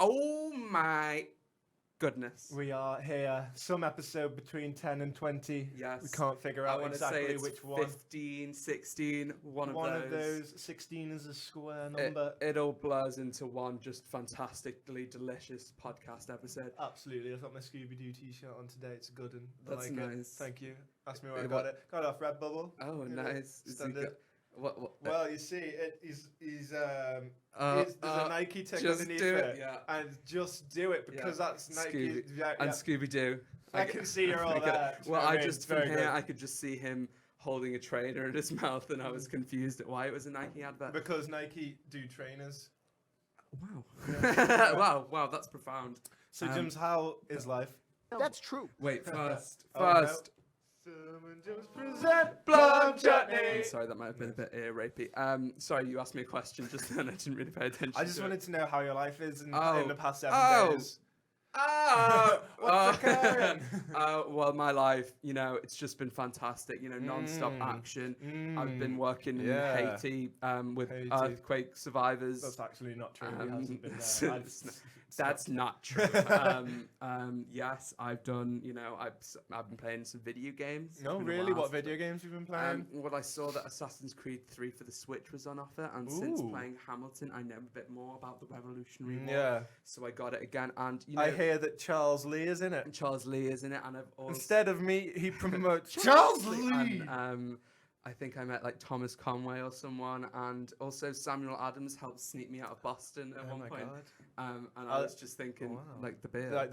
Oh my goodness. We are here, some episode between 10 and 20. Yes. We can't figure I out want to say exactly it's which one. 15, 16, one of those. 16 is a square It, number. it all blurs into one just fantastically delicious podcast episode. Absolutely. I've got my Scooby-Doo t-shirt on today. It's a good one. I That's like nice. it. Thank you. Ask me where I got it. Got it off Redbubble. Oh, You know, nice. Is he standard. what, Well, you see, there's a Nike tag just underneath do it, yeah. and just do it because that's Nike. And Scooby-Doo. I can see you're all there. Well, I just from here I could just see him holding a trainer in his mouth, and I was confused at why it was a Nike advert. Because Nike do trainers. Wow. Yeah. wow, that's profound. So, Jims, how is life? That's true. Wait, first. Someone just present Plum Chutney. Sorry, that might have been a bit ear rapey. Sorry, you asked me a question just then. I didn't really pay attention. I just wanted to know how your life is in the past 7 days. What's occurring? Well, my life, it's just been fantastic. Non-stop action. I've been working in Haiti with earthquake survivors. That's actually not true. He hasn't been there. That's not true. Yes, I've done. I've been playing some video games. No, really? What video games you've been playing? Well, I saw that Assassin's Creed 3 for the Switch was on offer, and since playing Hamilton, I know a bit more about the Revolutionary War. Yeah. So I got it again, and I hear that Charles Lee is in it. Charles Lee is in it, and I've also instead of me, he promotes Charles Lee. And, I think I met like Thomas Conway or someone, and also Samuel Adams helped sneak me out of Boston at one point. And I was just thinking, like the beer, like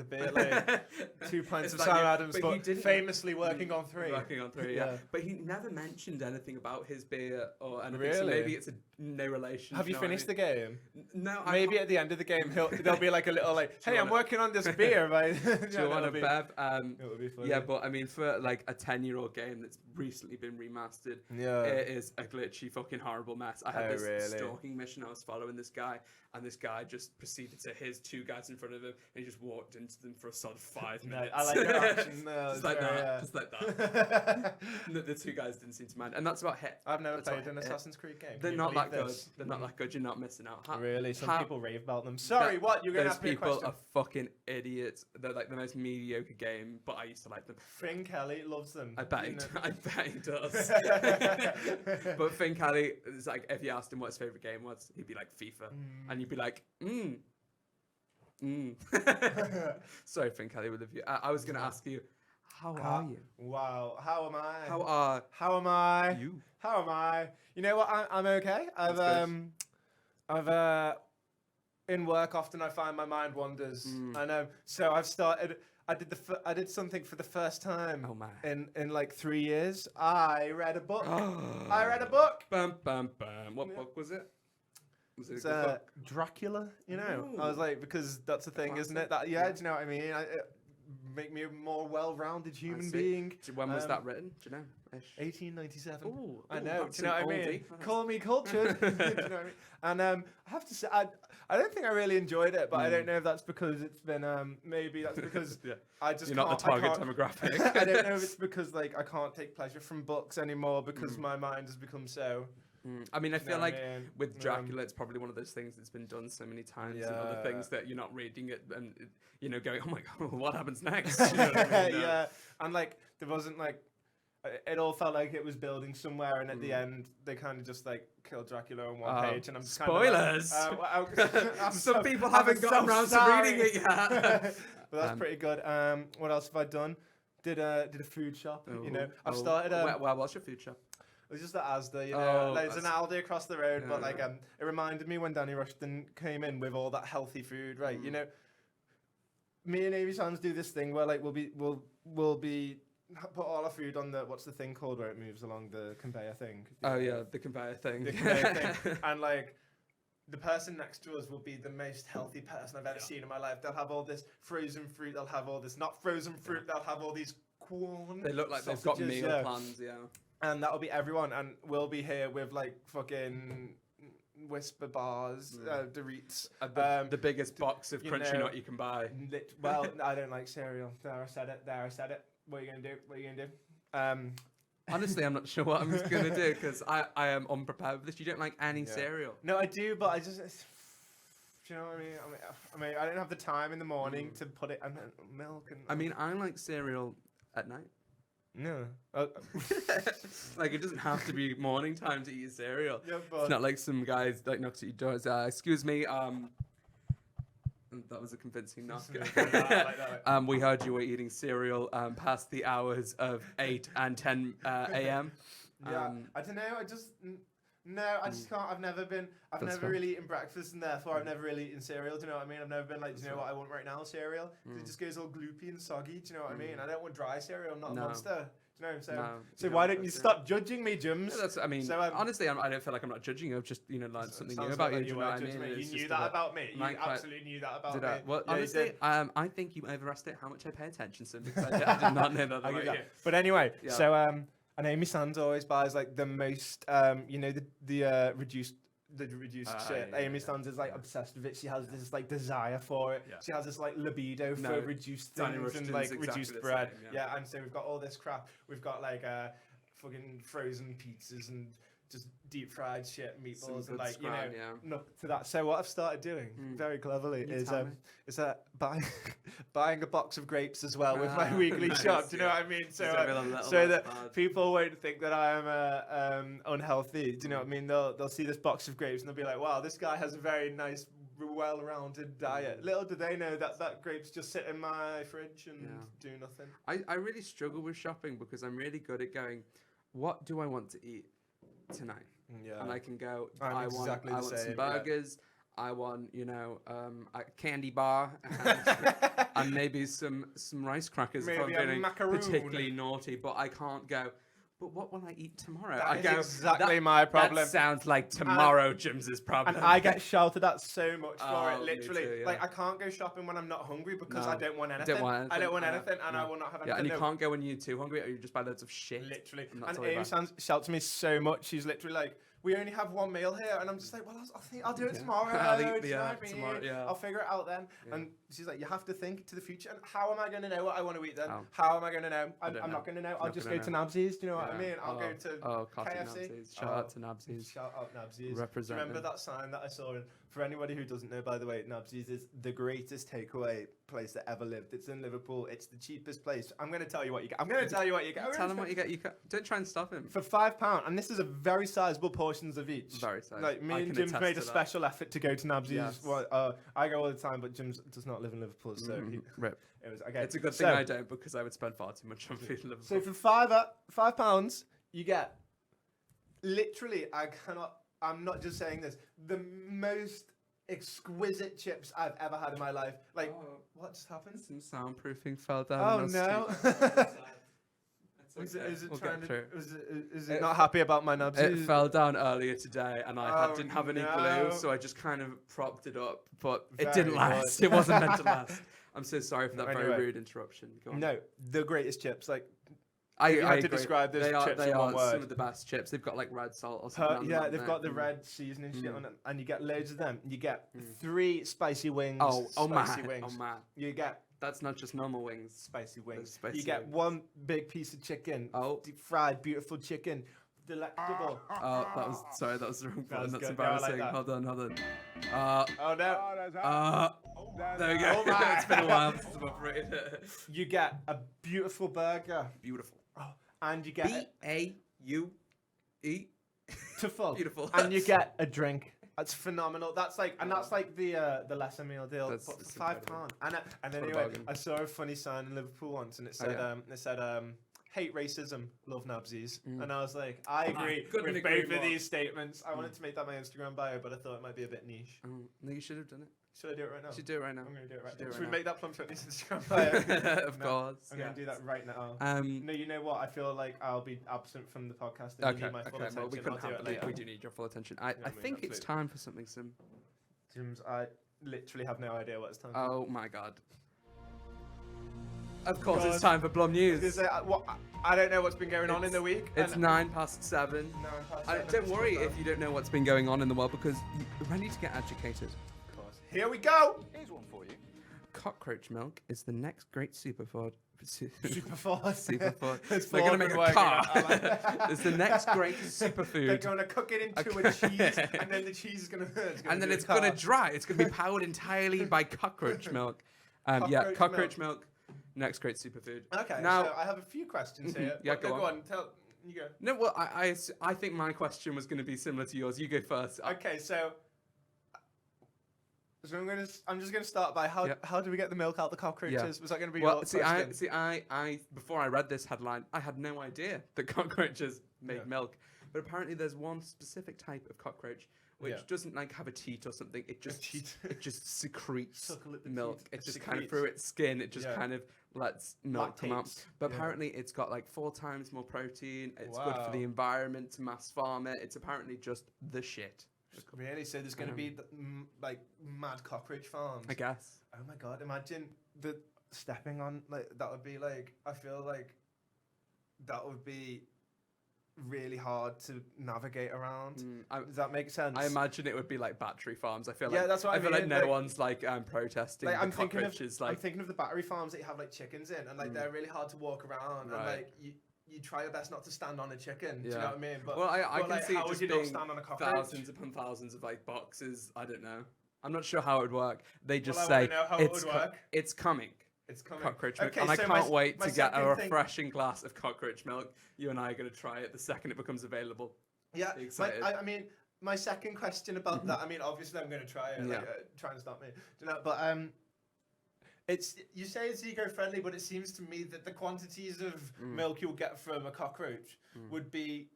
2 pints of Sam Adams, but famously working on 3. Working on 3, yeah. But he never mentioned anything about his beer or anything. Really? So maybe it's no relation. Have you finished the game? No. Maybe at the end of the game, there'll be like a little like, hey, I'm working on this beer, right? Do you want a bev? It would be funny. Yeah, but I mean, for like a 10-year-old game that's recently been remastered, it is a glitchy, fucking horrible mess. I had this stalking mission. I was following this guy, and this guy just proceeded to hit 2 guys in front of him, and he just walked into them for a solid 5 minutes. I like your action. Just like that. The 2 guys didn't seem to mind, and that's about it. I've never played an Assassin's Creed game. They're not that good. They're not that good. You're not missing out. Really? Some people rave about them. Sorry, what? You're gonna ask me a question. Those people are fucking idiots. They're like the most mediocre game, but I used to like them. Finn Kelly loves them. I bet he does. But Finn Kelly is like, if you asked him what his favorite game was, he'd be like FIFA, and you'd be like, Sorry, Finn Kelly, we love you. I was gonna ask you, how are you? Wow, how am I? How am I? You? How am I? You know what? I'm okay. I've in work often I find my mind wanders. I know. So I've started. I did something for the first time in like 3 years. I read a book. I read a book. Bam, bam, bam. What book was it? Was it a good book? Dracula, Ooh. I was like, because that's a thing, isn't it? Do you know what I mean? It make me a more well-rounded human being. When was that written? Do you know? 1897. Ooh, I know. Do you know what I mean? Oldie. Call me cultured. Do you know what I mean? And I have to say, I don't think I really enjoyed it, but I don't know if that's because it's been maybe that's because I just You're not the target demographic. I don't know if it's because like I can't take pleasure from books anymore because my mind has become so. I mean, I feel like with Dracula, it's probably one of those things that's been done so many times, and other things that you're not reading it and going, oh my god, what happens next? You know what I mean? Yeah, and like there wasn't like. It all felt like it was building somewhere, and at the end, they kind of just like killed Dracula on one page, and I'm just spoilers. Some people haven't gotten around to reading it yet. But that's pretty good. What else have I done? Did a food shop. I've started. What's your food shop? It was just at Asda, there's an Aldi across the road, but like it reminded me when Danny Rushton came in with all that healthy food, right? Me and Amy Sands do this thing where like we'll be put all our food on what's the thing called where it moves along the conveyor thing? The conveyor thing. The conveyor thing. And like the person next to us will be the most healthy person I've ever seen in my life. They'll have all this frozen fruit. They'll have all this not frozen fruit. They'll have all these corn. They look like they've got meal plans, And that'll be everyone. And we'll be here with like fucking Whisper bars, Doritos. The biggest box of crunchy nut you can buy. Well, I don't like cereal. There I said it. What are you gonna do? Honestly, I'm not sure what I'm going to do because I am unprepared with this. You don't like any cereal? No, I do, but I just Do you know what I mean? I don't have the time in the morning to put it and then milk and. I mean, I like cereal at night. No. Like, it doesn't have to be morning time to eat cereal. Yeah, but it's not like some guys like knocks at your door and says, excuse me, that was a convincing knock. We heard you were eating cereal past the hours of 8 and 10 a.m. Yeah, I don't know. I just can't. I've never really eaten breakfast, and therefore I've never really eaten cereal. Do you know what I mean? I've never been like, do you know what I want right now? Cereal. It just goes all gloopy and soggy. Do you know what I mean? I don't want dry cereal. I'm not a monster. Do you know what I'm saying? No, so why don't you stop judging me, Jums? Yeah, honestly, I don't feel like I'm not judging you. I've just, learned something new about you. Do you know what I mean? You knew that about me. You absolutely knew that about me. Well, honestly, I think you overestimate how much I pay attention to because I did not know that about you. But anyway, so and Amy Sands always buys like the most, the reduced shit. Yeah, Amy Sands is like obsessed with it. She has this like desire for it. Yeah. She has this like libido for reduced things and like reduced bread. And so we've got all this crap. We've got like fucking frozen pizzas and just deep fried shit, meatballs and like to that. So what I've started doing very cleverly is buying a box of grapes as well with my weekly shop. Do you know what I mean? So that people won't think that I am unhealthy. Do you know what I mean? They'll see this box of grapes and they'll be like, wow, this guy has a very nice, well-rounded diet. Little do they know that grapes just sit in my fridge and do nothing. I really struggle with shopping because I'm really good at going, what do I want to eat tonight? And I can go, I want some burgers, I want a candy bar and maybe some rice crackers if I'm feeling particularly naughty, but I can't go, but what will I eat tomorrow? That's exactly my problem. That sounds like tomorrow Jim's problem. And I get shouted at so much for it, literally. Like, I can't go shopping when I'm not hungry because I don't want anything. I don't want anything, and I will not have anything. Yeah, and you can't go when you're too hungry or you just buy loads of shit. Literally. And Amy shouts at me so much. She's literally like, we only have one meal here, and I'm just like, well, I'll do it tomorrow. I'll figure it out then. And she's like, you have to think to the future. And how am I going to know what I want to eat then? How am I going to know? I'm not going to know. I'll just go to Nabsies. Do you know what I mean? I'll go to KFC. Shout out to Nabsies. Shout out Nabsies. Represent. Remember that sign that I saw? For anybody who doesn't know, by the way, Nabsies is the greatest takeaway place that ever lived. It's in Liverpool. It's the cheapest place. I'm going to tell you what you get. Tell him what you get. Don't try and stop him. For £5, and this is a very sizable portions of each. Very sizable. Like, me and Jim made a special effort to go to Nabsies. Yes. Well, I go all the time, but Jim does not live in Liverpool, so rip. It was okay. It's a good thing I don't, because I would spend far too much on food in Liverpool. So for £5, you get literally, I'm not just saying this, the most exquisite chips I've ever had in my life. Like, what just happened? Some soundproofing fell down. Oh no. Is it not happy about my nubs? It fell down earlier today, and I didn't have any glue, so I just kind of propped it up, but it didn't last. It wasn't meant to last. I'm so sorry for that very rude interruption. Go on. No, the greatest chips. Like, I have to describe this chips in one word. Some of the best chips. They've got like red salt or something. Yeah, they've got the red seasoning shit on it, and you get loads of them. You get 3 spicy wings. Oh man. You get. That's not just normal wings. Spicy wings. You get 1 big piece of chicken. Deep fried, beautiful chicken. Delectable. That was the wrong button. That's embarrassing. Hold on. Oh no. There we go. It's been a while since I've operated. You get a beautiful burger. Beautiful. And you get B-A-U-E. Beautiful. And you get a drink. That's phenomenal. That's like the lesser meal deal. But for £5. And anyway, I saw a funny sign in Liverpool once, and it said hate racism, love Nabsies. And I was like, I agree with both of these statements. I wanted to make that my Instagram bio, but I thought it might be a bit niche. No, you should have done it. Should I do it right now? You should do it right now. I'm going to do it right now. Should we make that Plum Chutney's Instagram bio? Of course. I'm going to do that right now. No, you know what? I feel like I'll be absent from the podcast and you need my full attention. Well, we do need your full attention. I think it's time for something sim. Jim's, I literally have no idea what it's time for. Oh my god. Of course, it's time for Plum News. I don't know what's been going on in the week. It's 7:09. Don't worry if you don't know what's been going on in the world, because you're ready to get educated. Here we go. Here's one for you. cockroach milk is the next great superfood. Superfood. Superfood. It's They're going to make a car. like It's the next great superfood. They're going to cook it into a cheese, and then the cheese is going to. And then it's going to dry. It's going to be powered entirely by cockroach milk. Cockroach milk. Next great superfood. Okay. Now so I have a few questions here. Yeah, go on. You go. No, well, I think my question was going to be similar to yours. You go first. Okay, so I'm just gonna start by how do we get the milk out the cockroaches? Yeah. Was that gonna be your question? I before I read this headline, I had no idea that cockroaches made milk, but apparently there's one specific type of cockroach which doesn't like have a teat or something. It just secretes milk. It just kind of through its skin. It just kind of lets milk come out. But apparently it's got like 4 times more protein. It's good for the environment to mass farm it. It's apparently just the shit. Really? So there's going to be like mad cockroach farms? I guess. Oh my god! Imagine stepping on like that would be like. I feel like that would be really hard to navigate around. Does that make sense? I imagine it would be like battery farms. I feel like that's what I mean. feel like no one's like protesting. Like, I'm thinking of the battery farms that you have like chickens in, and like they're really hard to walk around, and like you try your best not to stand on a chicken. Do you know what I mean? But I can see it just being stand on a cockroach? thousands upon thousands of like boxes. I don't know. I'm not sure how it would work. They just I say know how it would work. It's coming. It's coming. Cockroach milk. Okay, and I so can't wait to get a refreshing thing... glass of cockroach milk. You and I are going to try it the second it becomes available. Yeah. I mean, my second question about that, I mean, obviously I'm going to try it. Try and stop me. Do you know, but you say it's eco-friendly, but it seems to me that the quantities of milk you'll get from a cockroach would be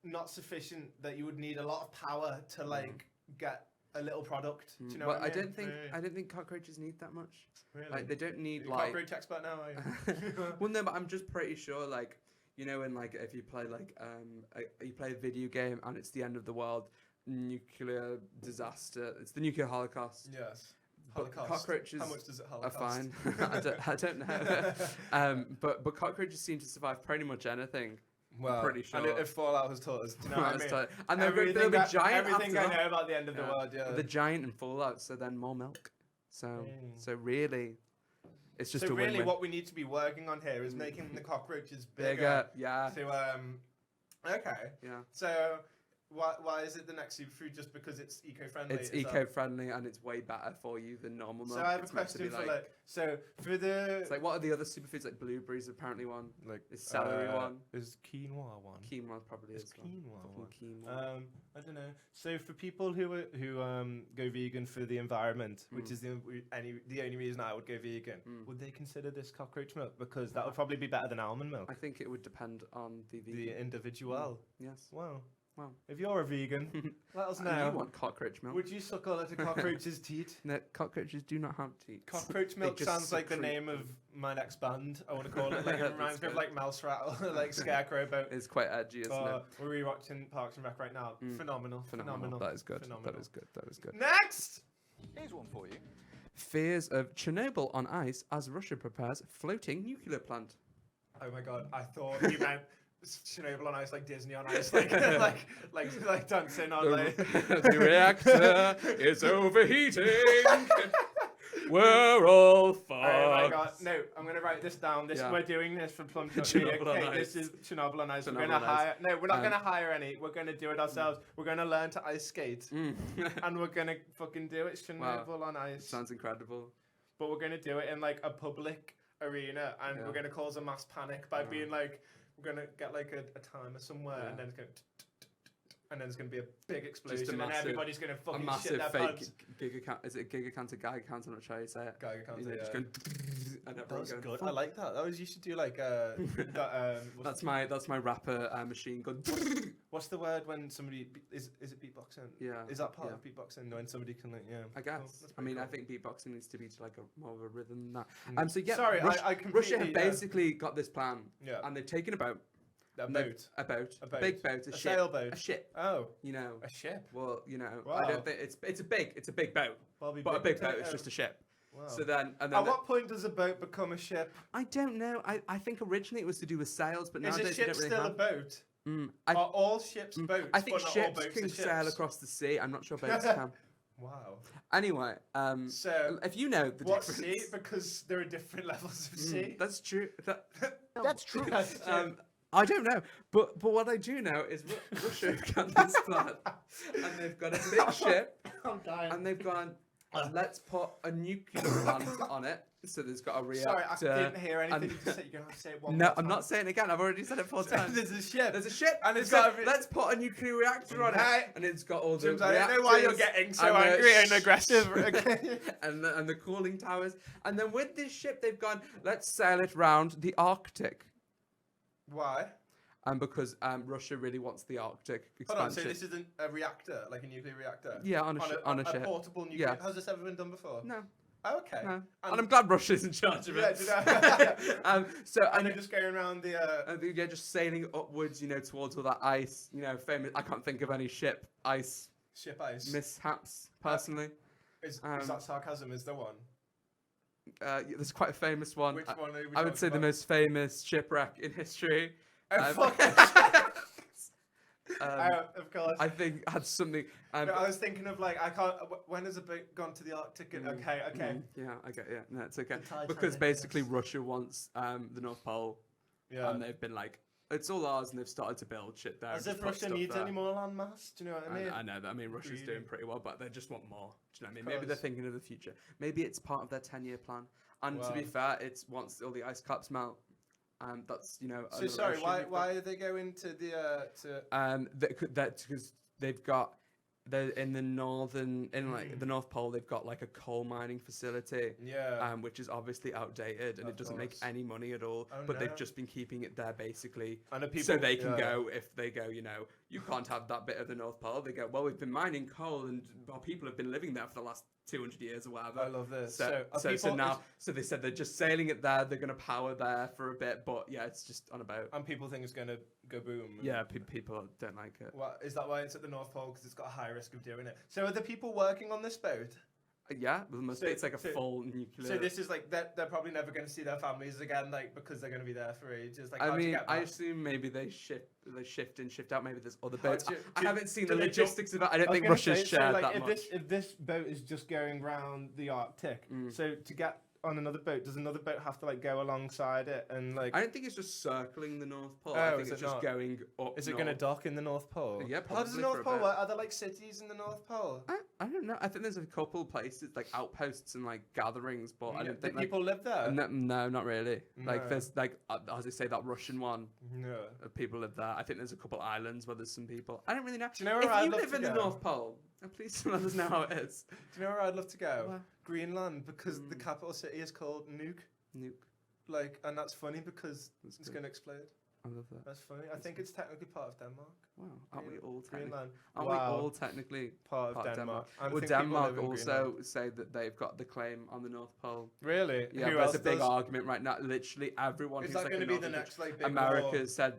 not sufficient, that you would need a lot of power to like get a little product. Do you know what I mean? I don't think cockroaches need that much. Really? Like they don't need You're a cockroach expert now, are you? Well, no, but I'm just pretty sure, like, you know, in like if you play like you play a video game and it's the end of the world, nuclear disaster, it's the nuclear holocaust. Yes. Holocaust. Cockroaches How much does it holocaust? are fine. I don't know. But cockroaches seem to survive pretty much anything. Well, I'm pretty sure. And if Fallout has taught us, do you know what I mean? And they'll be giant. Everything I know about the end of the world, The giant and Fallout, so then more milk. So really, it's just a win-win. So really, what we need to be working on here is making the cockroaches bigger. Yeah. Okay. Yeah. So why is it the next superfood? Just because it's eco-friendly? It's eco-friendly and it's way better for you than normal milk. So I have a question for like. So for the. It's like, what are the other superfoods? Like blueberries, apparently one. Like is celery one. Is quinoa one? Quinoa probably is quinoa. Quinoa. I don't know. So for people who go vegan for the environment, which is the only reason I would go vegan, would they consider this cockroach milk? Because that would probably be better than almond milk. I think it would depend on the individual. Yes. Wow. Wow. If you're a vegan, let us know. And you want cockroach milk? Would you suckle at a cockroach's teeth? No, cockroaches do not have teeth. Cockroach milk sounds like the name of my next band. I want to call it. Like it reminds me of like Mouse Rattle, like Scarecrow Boat. It's quite edgy, isn't it? We're rewatching Parks and Rec right now. Phenomenal. That is good. Phenomenal. That is good. Next. Here's one for you. Fears of Chernobyl on ice as Russia prepares floating nuclear plant. Oh my god! I thought you meant Chernobyl on ice, like Disney on ice, like dancing on like. The reactor is overheating. We're all fucked. Oh my god! No, I'm gonna write this down. We're doing this for Plum Chutney. Okay, this is Chernobyl on ice. We're gonna hire. No, we're not gonna hire any. We're gonna do it ourselves. We're gonna learn to ice skate, and we're gonna fucking do it. Chernobyl on ice. Sounds incredible. But we're gonna do it in like a public arena, and we're gonna cause a mass panic by being like. We're gonna get like a timer somewhere, and then it's gonna, and then it's gonna be a big explosion, and everybody's gonna fucking shit their pants. Is it a Gigacount or Geiger-count? I'm not sure how you say it. Geiger-count. Just going, and that's good. I like that. You should do like that's my rapper machine gun. What's the word when somebody is it beatboxing? Yeah. Is that part of beatboxing? When somebody can like I guess. I mean, cool. I think beatboxing needs to be to like more of a rhythm than that. So yeah. Sorry, Russia have basically got this plan. Yeah. And they've taken a boat. A boat. A big boat. A ship. Sailboat. A ship. Oh. You know. A ship. Well, you know. Wow. I don't think it's a big boat. But a big boat is just a ship. Wow. So then, at what point does a boat become a ship? I don't know. I think originally it was to do with sails, but nowadays is a ship really still a boat? Are all ships boats? I think ships can sail across the sea. I'm not sure boats can. Wow. Anyway, so if you know the what's difference, C? Because there are different levels of C. That's true. That's true. I don't know, but what I do know is Russia have got this plan, and they've got a big ship, I'm dying. and they've gone, let's put a nuclear plant on it. So there's got a reactor. Sorry, I didn't hear anything you just said. You're going to have to say it one No, more time. I'm not saying it again. I've already said it 4 times. There's a ship. There's a ship, and it's got. got. Let's put a nuclear reactor on it, and it's got all the James, reactors. I don't know why you're getting so angry and aggressive. and the cooling towers, and then with this ship, they've gone. Let's sail it round the Arctic. Why? Because Russia really wants the Arctic expansion. Hold on, so this isn't a reactor, like a nuclear reactor? Yeah, on a ship. A portable nuclear. Yeah. Has this ever been done before? No. Oh, okay. No. And I'm glad Russia's in charge of it. Yeah, and they're just going around yeah, just sailing upwards, towards all that ice. Famous. I can't think of any ship ice mishaps personally. Is that sarcasm? Is there one? There's quite a famous one. Which one are we I would say the most famous shipwreck in history. Fuck. Of course. I think had something. I was thinking of I can't. When has a boat gone to the Arctic? Okay. Yeah, I get. Yeah, no, it's okay. Because basically Russia wants the North Pole. Yeah. And they've been like, it's all ours, and they've started to build shit there. As if Russia needs any more land mass. Do you know what I mean? I know that. I mean, Russia's doing pretty well, but they just want more. Do you know what I mean? Maybe they're thinking of the future. Maybe it's part of their 10-year plan. And to be fair, it's once all the ice caps melt. That's So sorry, why are they going to the that's because they're in the northern the North Pole. They've got like a coal mining facility, which is obviously outdated and it doesn't make any money at all. But they've just been keeping it there basically, so they can go if they go. You can't have that bit of the North Pole. They go, well, we've been mining coal and our people have been living there for the last 200 years or whatever. I love this. So they said they're just sailing it there. They're going to power there for a bit, but yeah, it's just on a boat. And people think it's going to go boom. Yeah, people don't like it. Well, is that why it's at the North Pole? Because it's got a high risk of doing it. So are the people working on this boat? Yeah, it's like a full nuclear. So this is they're probably never going to see their families again, because they're going to be there for ages. I assume maybe they shift in, shift out. Maybe there's other boats. I haven't seen the logistics of it. I don't think Russia's shared that much. If this boat is just going round the Arctic, so to get on another boat, does another boat have to go alongside it and I don't think it's just circling the North Pole. I think it's just going up. Is it going to dock in the North Pole? Yeah, probably. How does the North Pole work? Are there cities in the North Pole? I don't know. I think there's a couple places outposts and gatherings, but I don't think people live there. No, not really. No. There's as I say, that Russian one. No. People live there. I think there's a couple islands where there's some people. I don't really know. Do you know where I'd you love live to in go? the North Pole? Please let us know how it is. Do you know where I'd love to go? Where? Greenland, because the capital city is called Nuuk. And that's funny because it's going to explode. I love that. That's funny. I think it's technically part of Denmark. Wow, aren't we all technically? Greenland. Aren't we all technically part of Denmark? Well, Denmark also say that they've got the claim on the North Pole. Really? Yeah, there's a big argument right now. Literally everyone. Is that going to be the next big America war? Said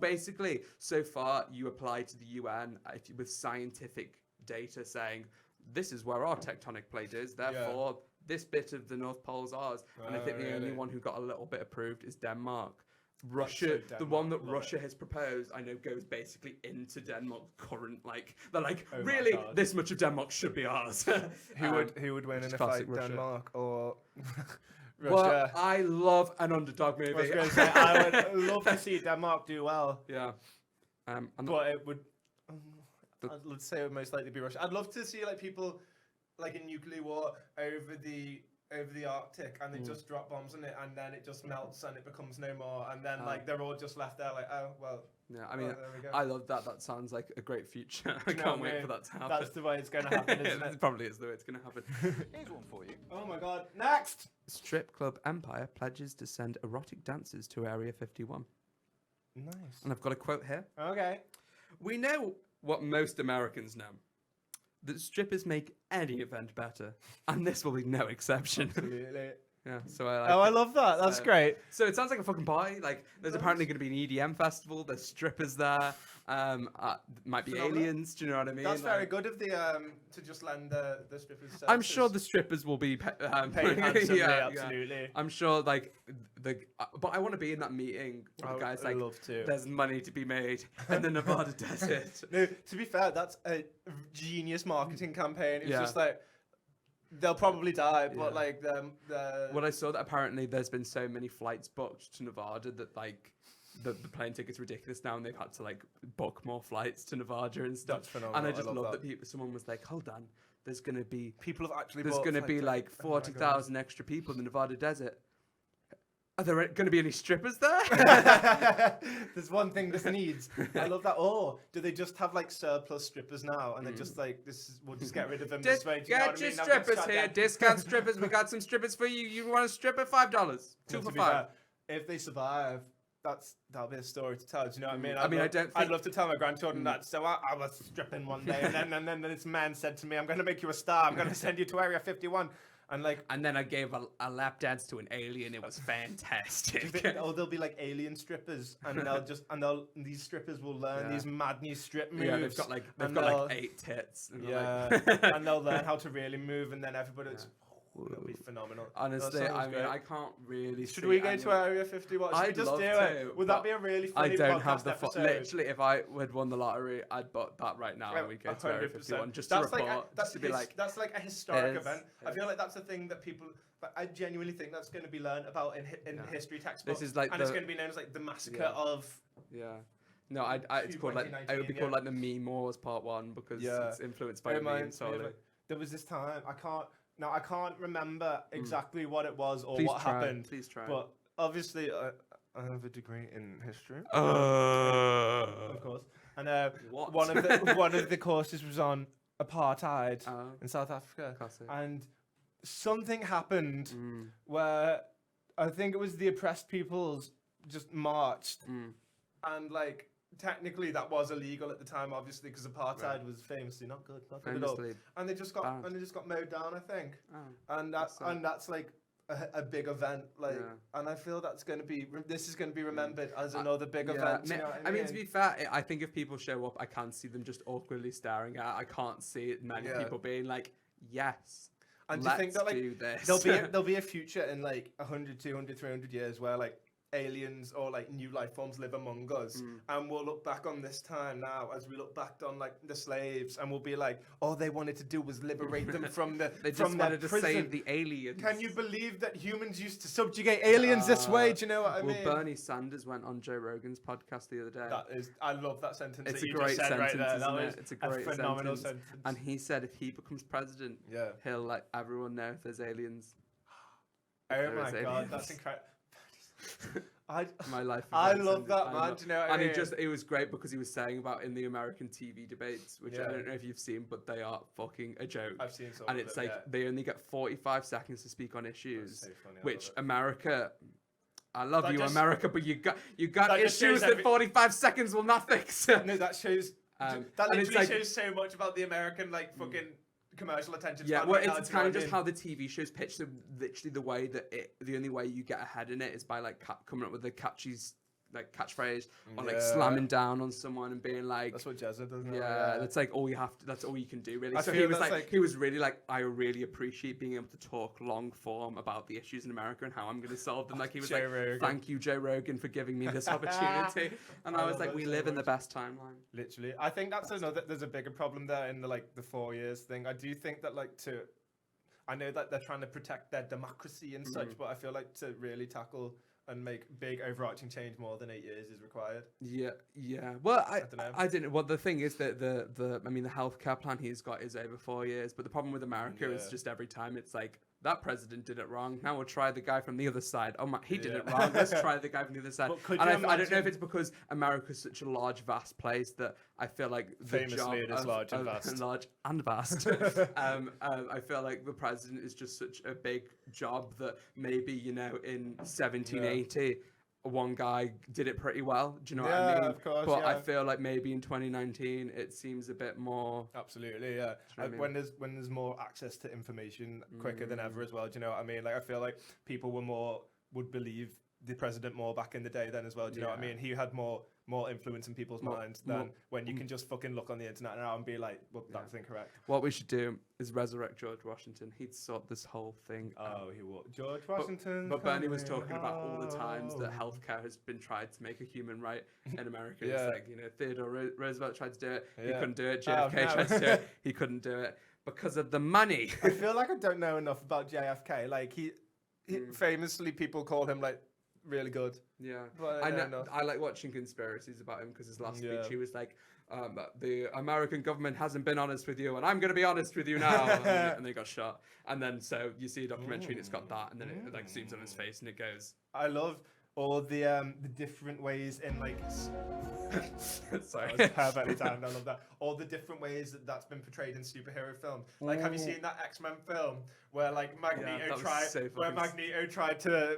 basically, so far you apply to the UN with scientific data saying this is where our tectonic plate is. Therefore, this bit of the North Pole is ours. And I think the only one who got a little bit approved is Denmark. Russia, the one that Russia has proposed, I know goes basically into Denmark's current, they're really, this much of Denmark should be ours. Who would win in a fight, Denmark or Russia? Well, I love an underdog movie. I was going to say, I would love to see Denmark do well. Yeah. But it would, let's say it would most likely be Russia. I'd love to see people in nuclear war over the Arctic, and they just drop bombs on it, and then it just melts and it becomes no more, and then they're all just left there oh well. Yeah, I mean, there we go. I love that. That sounds like a great future. I can't wait for that to happen. That's the way it's going to happen, isn't it? It probably is the way it's going to happen. Here's one for you. Oh my god! Next. Strip club Empire pledges to send erotic dancers to Area 51. Nice. And I've got a quote here. Okay. We know what most Americans know. That strippers make any event better, and this will be no exception. Absolutely. Yeah, so I I love that. That's great. So it sounds like a fucking party. There's apparently going to be an EDM festival. There's strippers there. Might be aliens. Do you know what I mean? That's very good of the to just lend the strippers. Services. I'm sure the strippers will be paid handsomely. Absolutely. I'm sure but I want to be in that meeting where the guy's I like, love to. there's money to be made in the Nevada desert. No, to be fair, that's a genius marketing campaign. It's just like, they'll probably die, but like Well, I saw that apparently there's been so many flights booked to Nevada that like the plane ticket's ridiculous now, and they've had to like book more flights to Nevada and stuff. That's phenomenal. And I just love that someone was like, hold on, there's gonna be like 40,000 extra people in the Nevada desert. Are there going to be any strippers there? There's one thing this needs. I love that. Or do they just have like surplus strippers now, and they're just like, we'll just get rid of them this way. Get your strippers here, discount strippers. We got some strippers for you. You want a stripper? $5, 2 for $5. Fair, if they survive, that'll be a story to tell. Do you know what I mean? I'd love to tell my grandchildren that. So I was stripping one day, and then this man said to me, "I'm going to make you a star. I'm going to send you to Area 51." And then I gave a lap dance to an alien. It was fantastic. They'll be like alien strippers, and these strippers will learn these mad new strip moves. Yeah, they've got like 8 tits. And and they'll learn how to really move, and then everybody's. It'll be phenomenal. Honestly, I can't really. Should we go to Area 51? Should we just do it? Would that be a really funny podcast episode? I don't have the literally, if I had won the lottery, I'd bought that right now, and we'd go to Area 51 just to report. That's like a historic event. I feel like that's a thing that people. But I genuinely think that's going to be learned about in history textbooks. This is like, and it's going to be known as like the massacre of. Yeah. No, it's called like it would be called like the Meme Wars Part 1 because it's influenced by meme solely. There was this time I can't remember exactly what it was or what happened. Please try. But obviously, I have a degree in history, of course. And one of the courses was on apartheid in South Africa. Classic. And something happened where I think it was the oppressed peoples just marched, and like. Technically, that was illegal at the time, obviously, because apartheid was famously not good at all. And they just got mowed down, I think. And that's like a big event, like. And I feel this is going to be remembered as another big event. You know what I mean, to be fair, I think if people show up, I can't see them just awkwardly staring at. I can't see many people being like, yes. And do you think that like do this. there'll be a future in like 100, 200, 300 years where like aliens or like new life forms live among us, and we'll look back on this time now as we look back on like the slaves, and we'll be like, all they wanted to do was liberate them from the they just wanted to save the aliens. Can you believe that humans used to subjugate aliens this way? Do you know what I mean? Well, Bernie Sanders went on Joe Rogan's podcast the other day. I love that sentence. It's a great sentence, isn't it? It's a great phenomenal sentence. And he said if he becomes president, he'll let everyone know if there's aliens. Oh my god, that's incredible. My life. I love that, man. Do you know what I mean? It was great because he was saying about in the American TV debates, which I don't know if you've seen, but they are fucking a joke. I've seen some. And it's like they only get 45 seconds to speak on issues, so funny, which America. I love you, America, but you got issues that 45 seconds will not fix. No, that shows. That literally shows so much about the American fucking. Commercial attention. Yeah, well, it's kind of just how the TV shows pitch. So literally, the only way you get ahead in it is by like coming up with a catchphrase or like slamming down on someone and being like. That's what Jezza does. Yeah, that's like all you have to. That's all you can do really. So he was he was really like, I really appreciate being able to talk long form about the issues in America and how I'm going to solve them. Like he was like, thank you, Joe Rogan, for giving me this opportunity. And I was like, we live in the best timeline. Literally, I think that's there's a bigger problem there in the 4 years thing. I do think that I know that they're trying to protect their democracy and such, but I feel like to really tackle and make big overarching change, more than 8 years is required. Yeah. Well, I don't know. Well, the thing is that the healthcare plan he's got is over 4 years, but the problem with America is just every time it's like, that president did it wrong. Now we'll try the guy from the other side. Oh my, he did it wrong. Let's try the guy from the other side. And I don't know if it's because America's such a large, vast place that I feel like the famously it is large and vast. Large and vast. I feel like the president is just such a big job that maybe in 1780. One guy did it pretty well. Do you know what I mean? Of course, but I feel like maybe in 2019 it seems a bit more. Absolutely, yeah. When there's more access to information quicker than ever as well. Do you know what I mean? Like I feel like people would believe the president more back in the day then as well. Do you know what I mean? He had more influence in people's minds than when you can just fucking look on the internet now and be like, well, that's incorrect. What we should do is resurrect George Washington. He'd sort this whole thing out. Oh, he would. George Washington. But Bernie was talking about all the times that healthcare has been tried to make a human right in America. It's like, Theodore Roosevelt tried to do it. He couldn't do it. JFK tried to do it. He couldn't do it because of the money. I feel like I don't know enough about JFK. Like he famously, people call him like really good. Yeah, but I like watching conspiracies about him because his last speech he was like, the American government hasn't been honest with you, and I'm going to be honest with you now. and they got shot. And then so you see a documentary and it's got that, and then it like zooms on his face and it goes. I love all the different ways in like. Sorry, I was perfectly timed. I love that. All the different ways that's been portrayed in superhero films. Like, have you seen that X-Men film where like Magneto tried to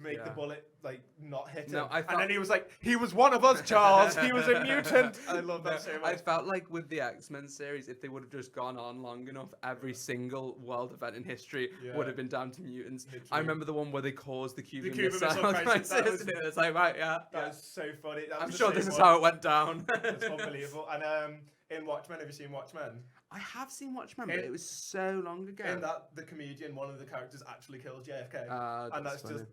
make the bullet like not hit him, and then he was like, he was one of us, Charles. He was a mutant. I love that so much. I felt like with the X-Men series, if they would have just gone on long enough, every single world event in history would have been down to mutants. Literally. I remember the one where they caused the Cuban Missile Crisis. It's like, right, that was so funny. I'm sure this is how it went down. It's unbelievable. And in Watchmen, have you seen Watchmen? I have seen Watchmen, but it was so long ago. In that, the comedian, one of the characters actually kills JFK. And that's just,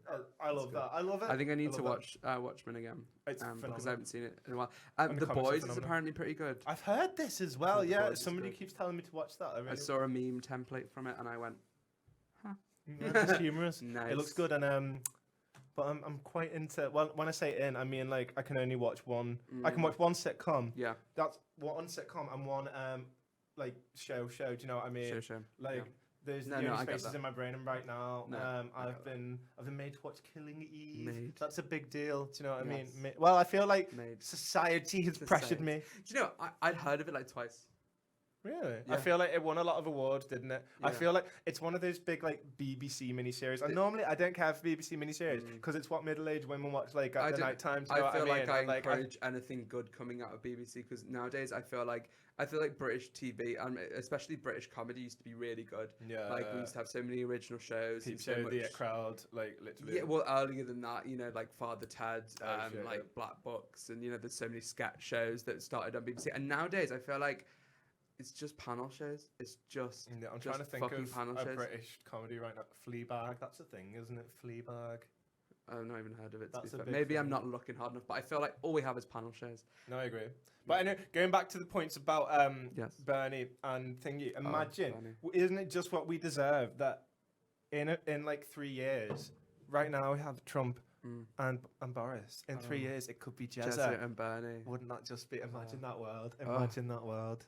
I love that. I love it. I think I need to watch Watchmen again. It's because I haven't seen it in a while. The Boys is apparently pretty good. I've heard this as well, Somebody keeps telling me to watch that. I saw a meme template from it and I went, huh. It's humorous. Nice. It looks good, and but I'm quite into. Well, when I say I mean like I can only watch one. I can watch one sitcom. Yeah. That's one sitcom and one like show. Do you know what I mean? Show. Like there's spaces in my brain, and right now I've been made to watch Killing Eve. That's a big deal. Do you know what I mean? Well, I feel like society has pressured me. Do you know? I'd heard of it like twice. Really? Yeah. I feel like it won a lot of awards, didn't it? Yeah. I feel like it's one of those big like BBC miniseries. And normally I don't care for BBC miniseries because it's what middle-aged women watch like at the night times. I feel like I encourage anything good coming out of BBC because nowadays I feel like British TV and especially British comedy used to be really good. Yeah. Like we used to have so many original shows. Peep Show, The It Crowd, like literally. Yeah. Well, earlier than that, like Father Ted, like Black Books, and there's so many sketch shows that started on BBC. And nowadays I feel like it's just panel shows. It's just I'm trying to think of a British comedy right now. Fleabag, that's a thing, isn't it? Fleabag. I've not even heard of it. To be fair. Maybe I'm not looking hard enough, but I feel like all we have is panel shows. No, I agree. But anyway, going back to the points about Bernie and thingy. Imagine, isn't it just what we deserve that in like 3 years? Right now we have Trump and Boris. In 3 years it could be Jezza and Bernie. Wouldn't that just be? Imagine that world. Imagine that world.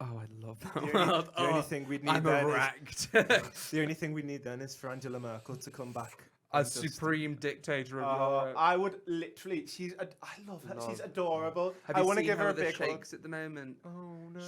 Oh, I love that world. The only thing we'd need the only thing we need then is for Angela Merkel to come back as supreme dictator of Europe. I would literally. I love her. She's adorable. I want to give her a big shakes at the moment. Oh no.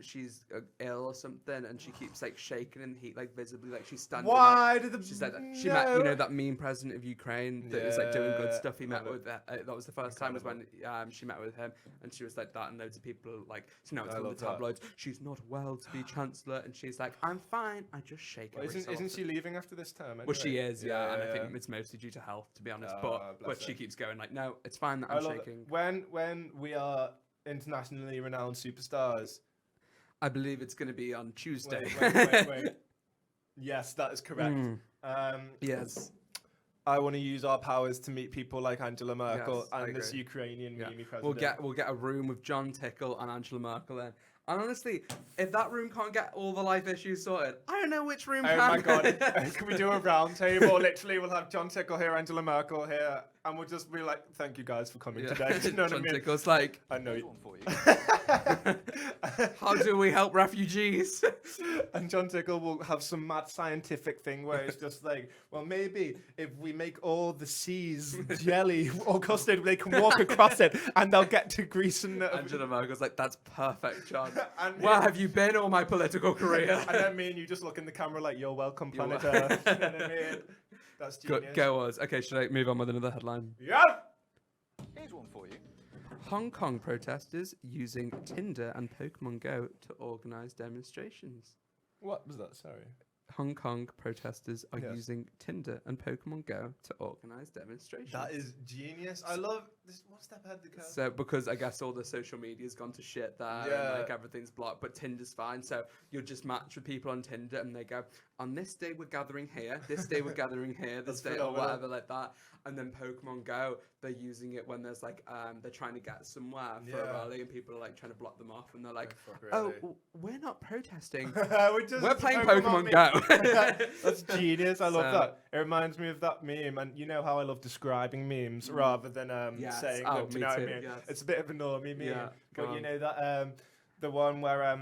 She's ill or something, and she keeps like shaking in the heat, like visibly, like she's standing. Why did she's like that. She met that mean president of Ukraine that was like doing good stuff. He met with that. That was the first time was when she met with him, and she was like that, and loads of people like it's in the tabloids. She's not well to be chancellor, and she's like, I'm fine. I just shake. Isn't she leaving after this term? Anyway? Well, she is. Yeah. I think it's mostly due to health, to be honest. But she keeps going like, no, it's fine that I'm shaking. When we are internationally renowned superstars, I believe it's going to be on Tuesday. Wait. Yes, that is correct. Yes. I want to use our powers to meet people like Angela Merkel and this Ukrainian meme president. We'll get a room with John Tickle and Angela Merkel then. And honestly, if that room can't get all the life issues sorted, I don't know which room can. Oh my god, can we do a round table? Literally, we'll have John Tickle here, Angela Merkel here, and we'll just be like, thank you guys for coming today. Do you know what I mean? Tickle's like, I know one for you. How do we help refugees? And John Tickle will have some mad scientific thing where it's just like, well, maybe if we make all the seas jelly or custard, they can walk across it and they'll get to Greece. And Angela Merkel's like, that's perfect, John. Where have you been all my political career? And then me and you just look in the camera like, you're welcome, planet Earth. You know what I mean? That's genius. Go us. Okay, should I move on with another headline? Yeah. Here's one for you. Hong Kong protesters using Tinder and Pokemon Go to organise demonstrations. What was that? Sorry. Hong Kong protesters are using Tinder and Pokemon Go to organize demonstrations. That is genius. I love this. One step ahead the curve. So because I guess all the social media's gone to shit there, and like everything's blocked, but Tinder's fine. So you'll just match with people on Tinder, and they go, on this day we're gathering here, this day we're gathering here, this day or whatever like that. And then Pokemon Go, they're using it when there's like they're trying to get somewhere for a rally, and people are like trying to block them off, and they're like, oh, we're not protesting, we're playing Pokemon Go. That's genius. I love that. It reminds me of that meme, and you know how I love describing memes rather than saying them. Do you know what I mean? Yes. It's a bit of a normie meme, but you know that the one where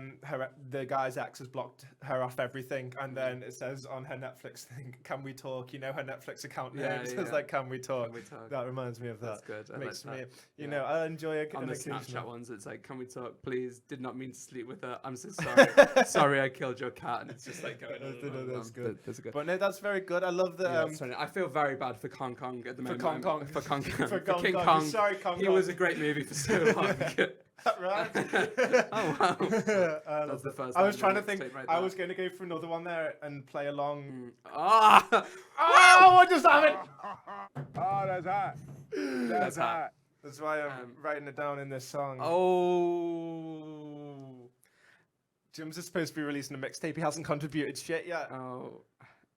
the guy's ex has blocked her off everything, and then it says on her Netflix thing, "Can we talk?" You know her Netflix account name says like, "Can we talk?" That reminds me of that. That's good. Makes me, you know, I enjoy it. On the Snapchat ones, it's like, "Can we talk, please? Did not mean to sleep with her. I'm so sorry. Sorry, I killed your cat." And it's just like going on. That's good. That's good. But no, that's very good. I love the. I feel very bad for Hong Kong at the moment. For King Kong. Kong. Sorry, Kong. He was a great movie for so long. Right. Oh wow. That's the first. I was trying to think. I was going to go for another one there and play along. Oh, what just happened? Oh, that's hot. That's hot. That's why I'm writing it down in this song. Oh. Jim's is supposed to be releasing a mixtape. He hasn't contributed shit yet. Oh.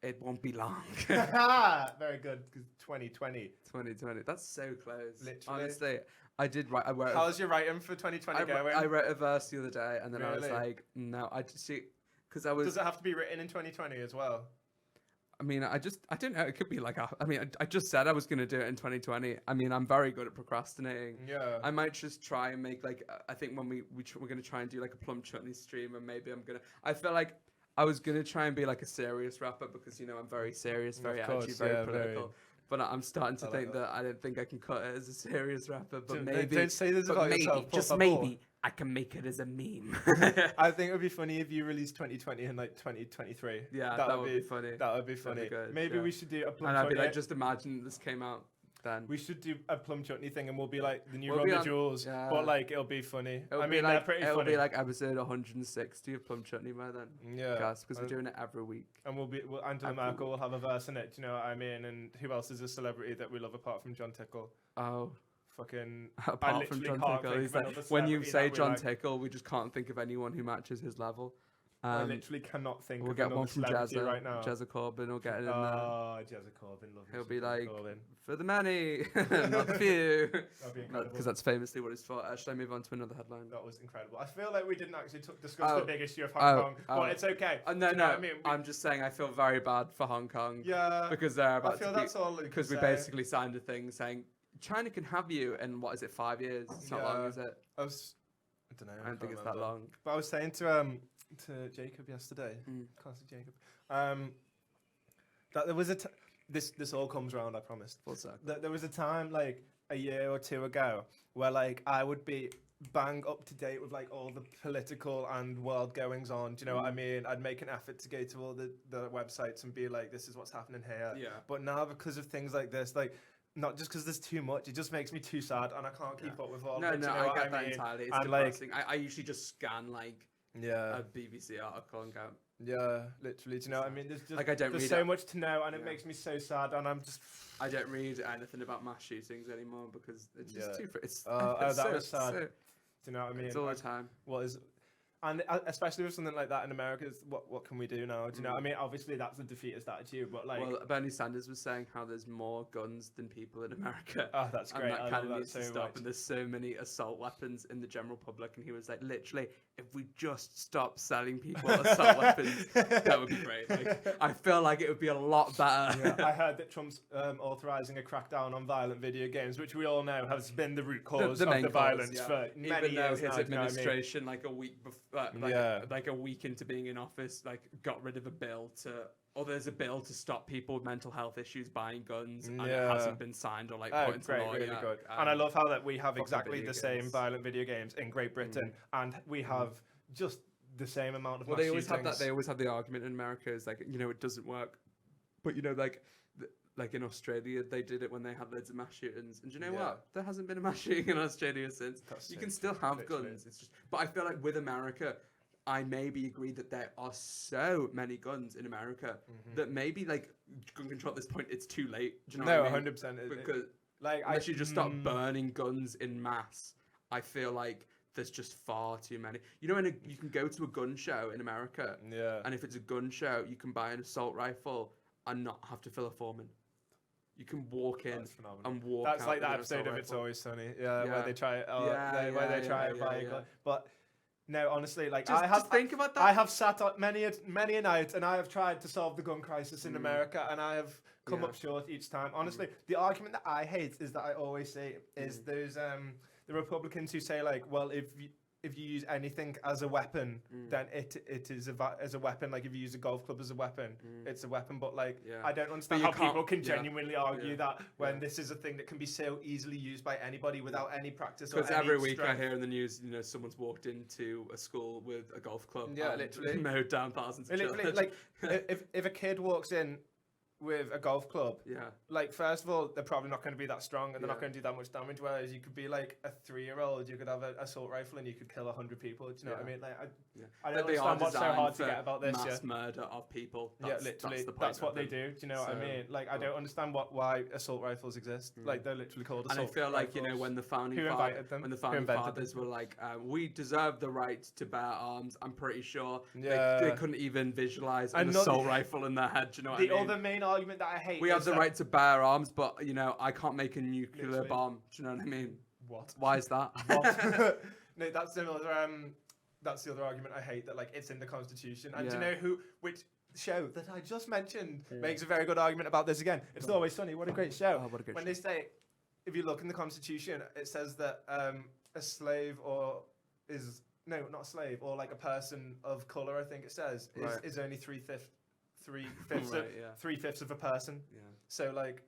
It won't be long. Very good. 2020. 2020. That's so close. Literally. Honestly, I did write. How's your writing for 2020 going? I wrote a verse the other day, and then I was like, no, I just see, because I was. Does it have to be written in 2020 as well? I mean, I don't know. It could be like, I just said I was going to do it in 2020. I mean, I'm very good at procrastinating. Yeah. I might just try and make like, I think when we're going to try and do like a Plum Chutney stream, and maybe I feel like I was going to try and be like a serious rapper because, you know, I'm very serious, very edgy, very political. But I'm starting to think that I don't think I can cut it as a serious rapper. But maybe, don't say this about yourself. Just maybe, I can make it as a meme. I think it would be funny if you released 2020 in like 2023. Yeah, that would be funny. That would be funny. Good, maybe we should do a Plum and Chutney. I'd be like, just imagine this came out then. We should do a Plum Chutney thing, and we'll be like the new Run the Jewels, but like it'll be funny. They're pretty funny. It'll be like episode 160 of Plum Chutney by then. Yeah, because we're doing it every week. And Angela Merkel will have a verse in it. Do you know what I mean? And who else is a celebrity that we love apart from John Tickle? Oh. Fucking apart from John Tickle, he's like, when you say John Tickle, we just can't think of anyone who matches his level. I literally cannot think. We'll get one from Jazza right now. Jazza Corbin will get it in there. Oh, Jazza Corbin, love. He'll be like, for the many, not the few. That'd be incredible. Because that's famously what it's for. Should I move on to another headline? That was incredible. I feel like we didn't actually discuss the big issue of Hong Kong, but it's okay. No, I mean, I'm just saying I feel very bad for Hong Kong. Yeah. Because they're about I feel that's all because we basically signed a thing saying China can have you in, what is it, 5 years? It's not long, is it? I don't know. I don't think it's that long. But I was saying to Jacob yesterday, classic Jacob, that there was this all comes around, I promised. That there was a time like a year or two ago where like I would be bang up to date with like all the political and world goings on. Do you know what I mean? I'd make an effort to go to all the websites and be like, this is what's happening here. Yeah. But now because of things like this, like, not just because there's too much, it just makes me too sad, and I can't keep up with all of it. No, I get that entirely. It's depressing. I usually just scan like a BBC article and go. Yeah, literally. Do you know what I mean? There's just like there's so much to know, and it makes me so sad, and I'm just. I don't read anything about mass shootings anymore because it's just too. It's that was sad. Do you know what I mean? It's all the time. And especially with something like that in America, what can we do now? Do you know? I mean, obviously that's the defeatist attitude, but like. Well, Bernie Sanders was saying how there's more guns than people in America. Oh, that's great! And that kind of needs to stop. And there's so many assault weapons in the general public, and he was like, literally, if we just stop selling people assault weapons, that would be great. Like, I feel like it would be a lot better. I heard that Trump's authorizing a crackdown on violent video games, which we all know has been the root cause of the violence for many years. Even though his administration, like a week before. Like a week into being in office, like got rid of a bill there's a bill to stop people with mental health issues buying guns, and it hasn't been signed or like put into law really yet. Good. And I love how that we have exactly the same violent video games in Great Britain, and we have just the same amount of. Well, they always have that. They always have the argument in America is like, you know, it doesn't work, but you know, like in Australia, they did it when they had loads of mass shootings. And do you know what? There hasn't been a mass shooting in Australia since. You can still have guns. It's just, but I feel like with America, I maybe agree that there are so many guns in America that maybe like gun control at this point it's too late. Do you know what I mean? 100%. Because unless you just start burning guns in mass, I feel like there's just far too many. You know, you can go to a gun show in America, and if it's a gun show, you can buy an assault rifle and not have to fill a form in. You can walk in and walk out. That's like that episode of It's Always Sunny, where they try to buy a gun. But no, honestly, like just think about that. I have sat on many a night, and I have tried to solve the gun crisis in America, and I have come up short each time. Honestly, the argument that I hate is that I always say is those the Republicans who say like, well, if you use anything as a weapon, then it is as a weapon. Like if you use a golf club as a weapon, it's a weapon. But like, I don't understand how people can genuinely argue that when this is a thing that can be so easily used by anybody without any practice. Because every week I hear in the news, you know, someone's walked into a school with a golf club, and literally mowed down thousands of children. Like if a kid walks in with a golf club, like first of all, they're probably not going to be that strong, and they're not going to do that much damage. Whereas you could be like a 3-year-old, you could have an assault rifle, and you could kill 100 people. Do you know what I mean? Like, I don't understand what's so hard to get about this. Mass murder of people. Literally, that's what they do. Do you know what I mean? Like, I don't understand why assault rifles exist. Like, they're literally called assault rifles. And I feel like, you know, when the founding fathers were like, we deserve the right to bear arms, I'm pretty sure they couldn't even visualize an assault rifle in their head. Do you know what I mean? The other main argument that I hate. We have the right to bear arms, but you know, I can't make a nuclear bomb. Do you know what I mean? What? Why is that? No, that's similar. That's the other argument I hate, that like it's in the Constitution. And do you know which show that I just mentioned makes a very good argument about this again? It's Always Sunny. What a great show. What a great show. They say, if you look in the Constitution, it says that a slave not a slave, or like a person of color, I think it says, is only 3/5 of a person. So like,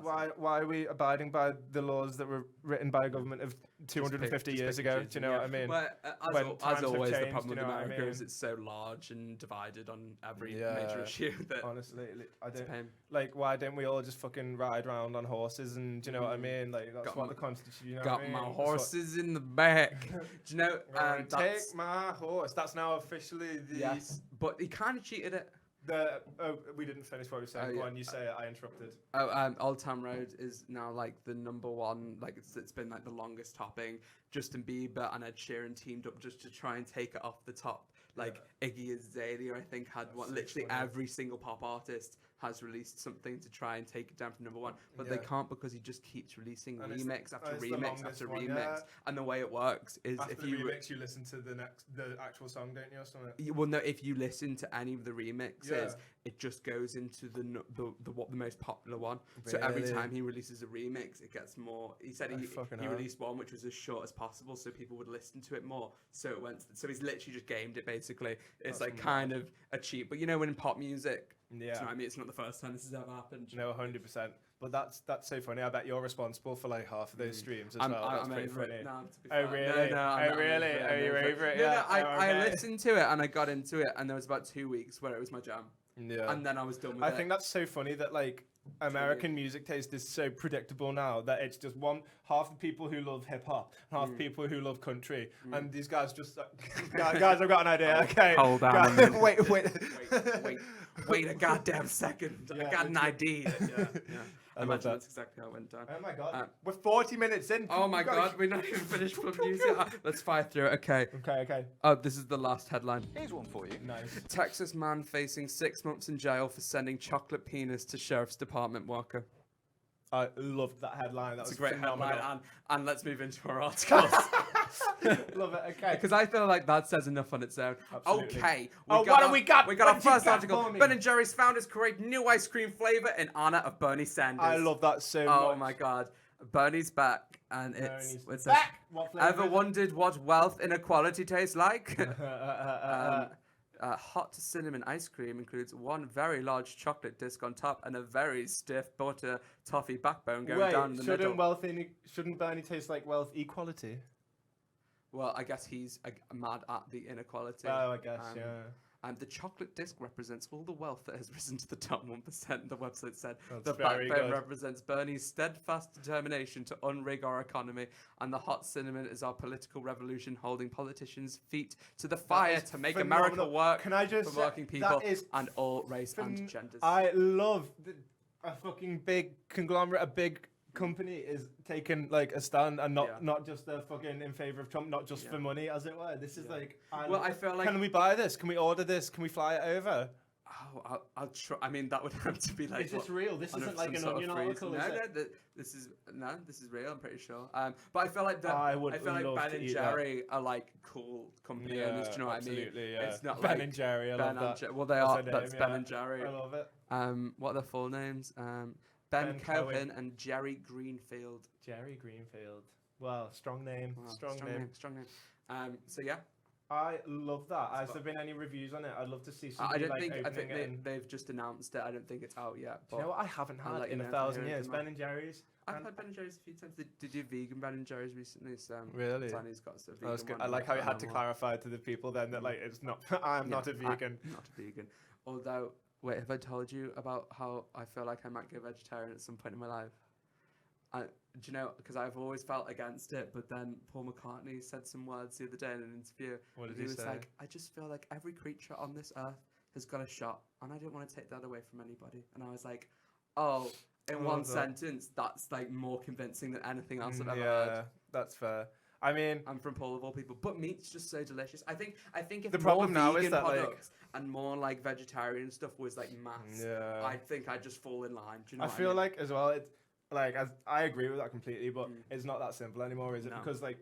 why are we abiding by the laws that were written by a government of 250 years ago? Do you know what I mean? Well, as always, the problem with America is it's so large and divided on every major issue that honestly, I don't like. Why don't we all just fucking ride around on horses? And do you know what I mean? Like that's what the Constitution. Got my horses in the back. Do you know? Take my horse. That's now officially the. Yes, but he kind of cheated it. We didn't finish what we were saying. Go on, you say it. I interrupted. Old Town Road is now like the number one. Like it's been like the longest topping. Justin Bieber and Ed Sheeran teamed up just to try and take it off the top. Like Iggy Azalea, I think, had one. Literally every single pop artist has released something to try and take it down from number one, but they can't because he just keeps releasing remix after remix after remix. And the way it works is after if you remix, you listen to the actual song, don't you, or something? Well, no. If you listen to any of the remixes, it just goes into the most popular one. Really? So every time he releases a remix, it gets more. He said he released one which was as short as possible, so people would listen to it more. So it went. So he's literally just gamed it basically. It's like kind of a cheat, but you know when in pop music. Do you know what I mean? It's not the first time this has ever happened. No, 100%. But that's so funny. I bet you're responsible for like half of those streams as well. That's pretty funny. Oh really? Oh really? Are you over it? No, I listened to it and I got into it, and there was about 2 weeks where it was my jam. Yeah. And then I was done with it. I think that's so funny that like American music taste is so predictable now that it's just half the people who love hip hop, half the people who love country, and these guys just guys, I've got an idea. Okay, hold on. Wait a goddamn second. I got an idea. I imagine that's exactly how it went down. Oh my god, we're 40 minutes in. Oh my god, we're not even finished with music. Let's fire through it. Okay. Oh, this is the last headline. Here's one for you. Nice. Texas man facing 6 months in jail for sending chocolate penis to sheriff's department worker. I loved that headline. That's a great headline. And let's move into our articles. Love it. Okay. Because I feel like that says enough on its own. Absolutely. Okay. What do we got? We got our first article. Ben & Jerry's founders create new ice cream flavor in honor of Bernie Sanders. I love that so much. Oh my god. Bernie's back, and it's back. Ever wondered what wealth inequality tastes like? Hot cinnamon ice cream includes one very large chocolate disc on top and a very stiff butter toffee backbone going down the middle. Shouldn't Bernie taste like wealth equality? Well, I guess he's mad at the inequality. Oh, I guess, The chocolate disc represents all the wealth that has risen to the top 1%, the website said. That's The very backbone good. represents Bernie's steadfast determination to unrig our economy, and the hot cinnamon is our political revolution, holding politicians' feet to the fire to make America phenomenal. work Can I just for say, working people that is and all race and genders. I love a fucking big conglomerate, a big company is taking like a stand and not just fucking in favor of Trump, not just for money, as it were. This is like, I feel like, can we buy this? Can we order this? Can we fly it over? Oh, I'll try. I mean, that would have to be like. Is this real? This isn't like an Onion article. This is real. I'm pretty sure. But I feel like I feel like Ben and Jerry are like cool company owners. Do you know what I mean? Yeah. It's not Ben like and Jerry. I love that. Well, they are. That's Ben and Jerry. I love it. What are their full names? Ben Cohen and Jerry Greenfield. Jerry Greenfield. Well, strong name. Wow, strong name. Strong name. So yeah. I love that. Has there been any reviews on it? I'd love to see some. I think they've just announced it. I don't think it's out yet. But you know what I haven't had in 1,000 years? Ben and Jerry's. I've had Ben and Jerry's a few times. They do vegan Ben and Jerry's recently. So really, Tany's got some vegan. That's good. I like how you had to clarify to the people then that like it's not. I'm not a vegan. I'm not a vegan. Although, wait, have I told you about how I feel like I might go vegetarian at some point in my life? Do you know, because I've always felt against it, but then Paul McCartney said some words the other day in an interview. What did he was say? Like, I just feel like every creature on this earth has got a shot, and I don't want to take that away from anybody. And I was like, oh, in one sentence, that's like more convincing than anything else I've ever heard. Yeah, that's fair. I mean, I'm from Paul of all people, but meat's just so delicious. I think if the more problem now vegan is that products and more like vegetarian stuff was like mass, I think I'd just fall in line. Do you know I what feel I mean? like as well, it's like I agree with that completely, but it's not that simple anymore, is it? No. Because like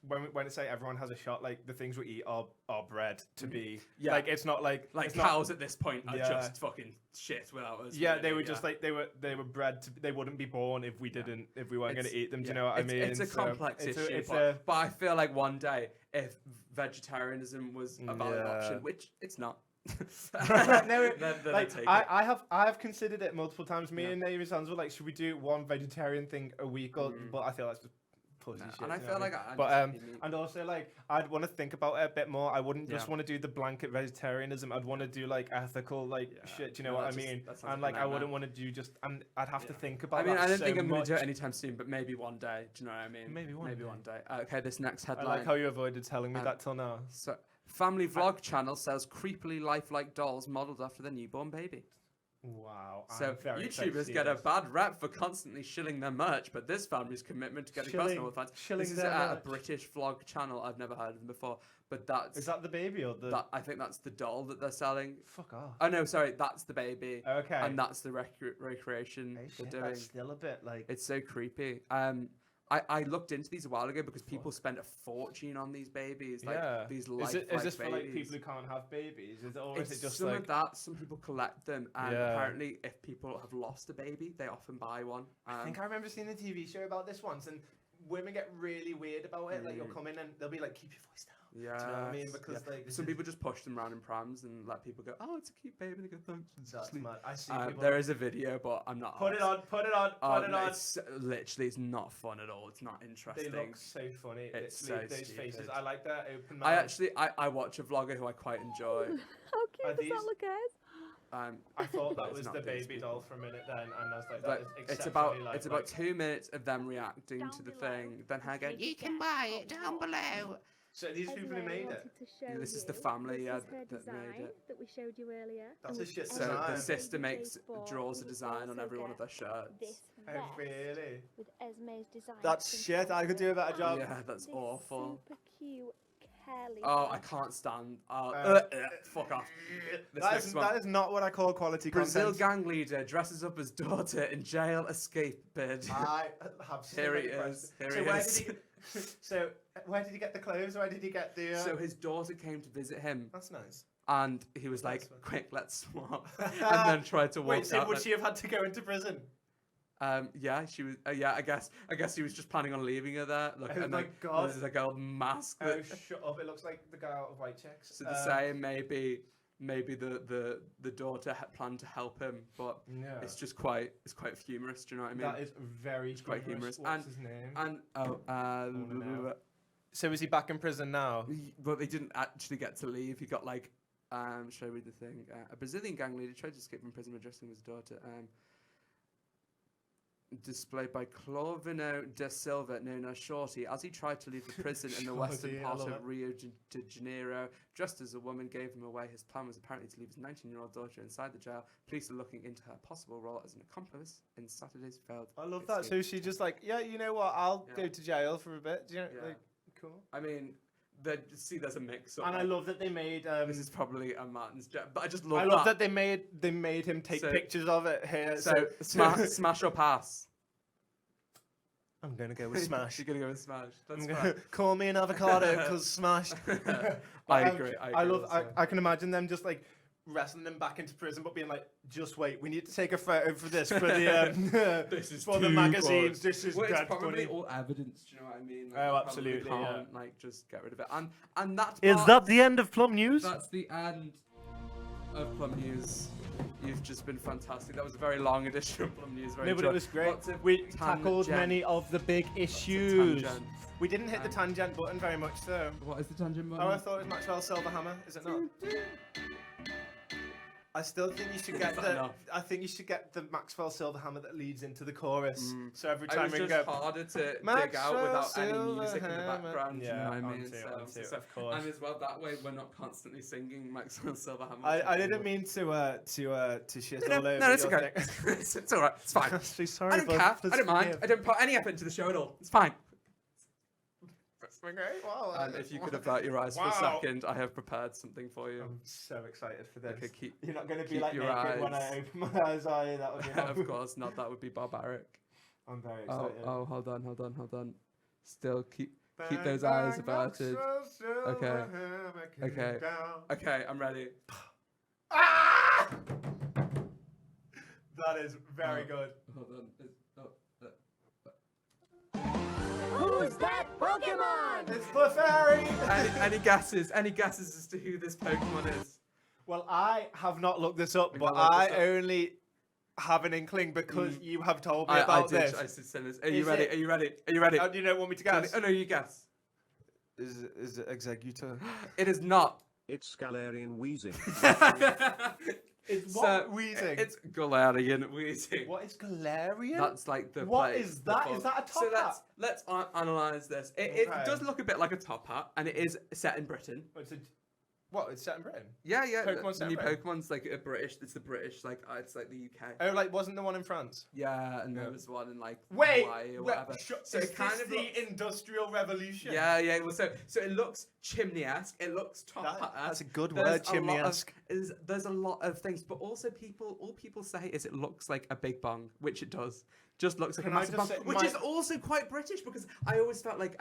when it's say everyone has a shot, like the things we eat are bred to be Yeah. like it's not like cows at this point are just fucking shit without us. Yeah, they were just like they were bred to. They wouldn't be born if we weren't going to eat them. Do you know what I mean? It's a complex issue, but I feel like one day if vegetarianism was a valid option, which it's not. No, then like I have considered it multiple times. Me and Navy Sons were like, should we do one vegetarian thing a week? Or but I feel that's just pussy shit. And I feel like and also like I'd want to think about it a bit more. I wouldn't just want to do the blanket vegetarianism. I'd want to do like ethical shit. Do you know what I mean? And like I wouldn't want to do just. And I'd have to think about. I mean, that I don't so think I'm going much. to do it anytime soon, but maybe one day. Do you know what I mean? Maybe one day. Okay, this next headline. I like how you avoided telling me that till now. So, family vlog channel sells creepily lifelike dolls modelled after their newborn baby. Wow. So YouTubers get a bad rap for constantly shilling their merch, but this family's commitment to getting personal with fans. This is a British vlog channel. I've never heard of them before, but is that the baby or the? I think that's the doll that they're selling. Fuck off. Oh no, sorry, that's the baby. Okay. And that's the recreation they're doing. That's still a bit like. It's so creepy. I looked into these a while ago because people spend a fortune on these babies, like these lifelike babies. Is this for like people who can't have babies? Is it just some like of that? Some people collect them, and apparently, if people have lost a baby, they often buy one. I think I remember seeing a TV show about this once, and women get really weird about it. Like you'll come in and they'll be like, "Keep your voice down." Yeah, do you know what I mean? Because like some people just push them around in prams and let people go, "Oh, it's a cute baby." And they go, "Thanks." That's mad. I see people. There is a video, but I'm not. Put it on. It's literally, it's not fun at all. It's not interesting. They look so funny. It's so those stupid. faces. I like that open mouth. I watch a vlogger who I quite enjoy. How cute does that look, guys? I thought that was the baby doll for a minute then, and I was like, that is it's about 2 minutes of them reacting to the thing, then her going, "You can buy it down below." So these people who made it. This is the family that made it. That we showed you earlier. That's a shit So design. the sister draws a design on every one of their shirts. This Oh really? with Esme's design. That's shit. I could do a better job. Yeah, that's awful. Super cute curly. Oh, I can't stand. Fuck off. That is not what I call quality Brazil content. gang leader dresses up as daughter in jail escape bid. I have so Here he many is. questions. So where did he get the clothes? Where did he get the? So his daughter came to visit him. That's nice. And he was like, "Quick, let's swap," and then tried to walk Wait, so out. would she have had to go into prison? Yeah, she was. Yeah, I guess he was just planning on leaving her there. Look, Oh and my God. There's like a mask. Oh, shut up! It looks like the guy out of White Chicks. So they're saying maybe the daughter had planned to help him, but it's just quite humorous. Do you know what I mean? That is very quite humorous. What's his name? And So is he back in prison now? but they didn't actually get to leave. He got like Should I read the thing? A Brazilian gang leader tried to escape from prison by dressing his daughter. Displayed by Clovino da Silva, known as Shorty, as he tried to leave the prison in the western part of Rio de Janeiro. Dressed as a woman, gave him away. His plan was apparently to leave his 19-year-old daughter inside the jail. Police are looking into her possible role as an accomplice in Saturday's failed. I love that. So she just like, yeah, you know what? I'll go to jail for a bit. Do you know, like, cool. I mean, there's a mix. And I love that they made. This is probably a Martin's jet, but I just love. I love that they made him take pictures of it here. So smash or pass. I'm gonna go with smash. You're gonna go with smash. That's fine. Call me an avocado because smashed. I agree. I can imagine them just like wrestling them back into prison, but being like, just wait, we need to take a photo for this for the this is for the magazines. This is it's probably all evidence. Do you know what I mean? Like, absolutely. Can't, like, just get rid of it. And that's is that the end of Plum News? That's the end of Plum News. You've just been fantastic. That was a very long edition of Plum News. No, but it was great. We tackled many of the big issues. We didn't hit the tangent button very much, though. What is the tangent button? Oh, I thought it was Maxwell's Silver Hammer. Is it not? I still think you should get I think you should get the Maxwell Silver Hammer that leads into the chorus. So every time we go. It's harder to dig out without any music in the background. Yeah, you know what I mean? Of course. And as well, that way we're not constantly singing Maxwell Silver Hammer. I didn't mean to shit all over. No, it's okay. It's all right. It's fine. Actually, sorry. I don't care. I don't mind. I don't put any effort into the show at all. It's fine. Wow, and if you could avert your eyes for a second, I have prepared something for you. I'm so excited for this. Okay, you're not going to be like naked when I open my eyes, are you? That would be of course not. That would be barbaric. I'm very excited. Oh, hold on. Still keep those eyes averted. Okay, I'm ready. Ah! That is very good. Hold on. Who's that Pokemon? It's Clefairy! Any guesses? Any guesses as to who this Pokemon is? Well, I have not looked this up, but I only have an inkling because you have told me about this. I did send this. Are you ready? Are you ready? Do you want me to guess? Oh no, you guess. Is it Executor? It is not. It's Galarian Wheezing. It's what? Wheezing? It's Galarian Wheezing. What is Galarian? That's like the What is that? Is that a top hat? So let's analyse this. It does look a bit like a top hat, and it is set in Britain. It's set in Britain? Yeah. Pokemon's the new Pokemon's like a British. It's the British, like it's like the UK. Oh, like wasn't the one in France? Yeah, and there was one in like Hawaii or whatever. So it kind of the Industrial Revolution. Yeah. Well, so it looks chimney-esque. It looks top hat. That's a good word, chimney-esque. There's a lot of things, but also all people say is it looks like a big bong, which it does. Just looks like a massive bong, which is also quite British because I always felt like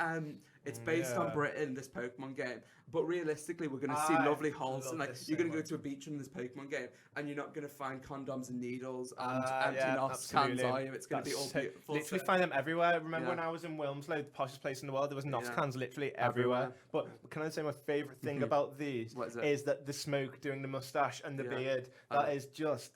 it's based on Britain, this Pokemon game, but realistically we're going to see lovely holes and like you're going to go to a beach in this Pokemon game and you're not going to find condoms and needles and empty NOS cans, are you? It's going to be all beautiful. Literally find them everywhere. Remember when I was in Wilmslow, the poshest place in the world, there was NOS cans literally everywhere. But can I say my favourite thing about these is that the smoke doing the moustache and the beard, that is just...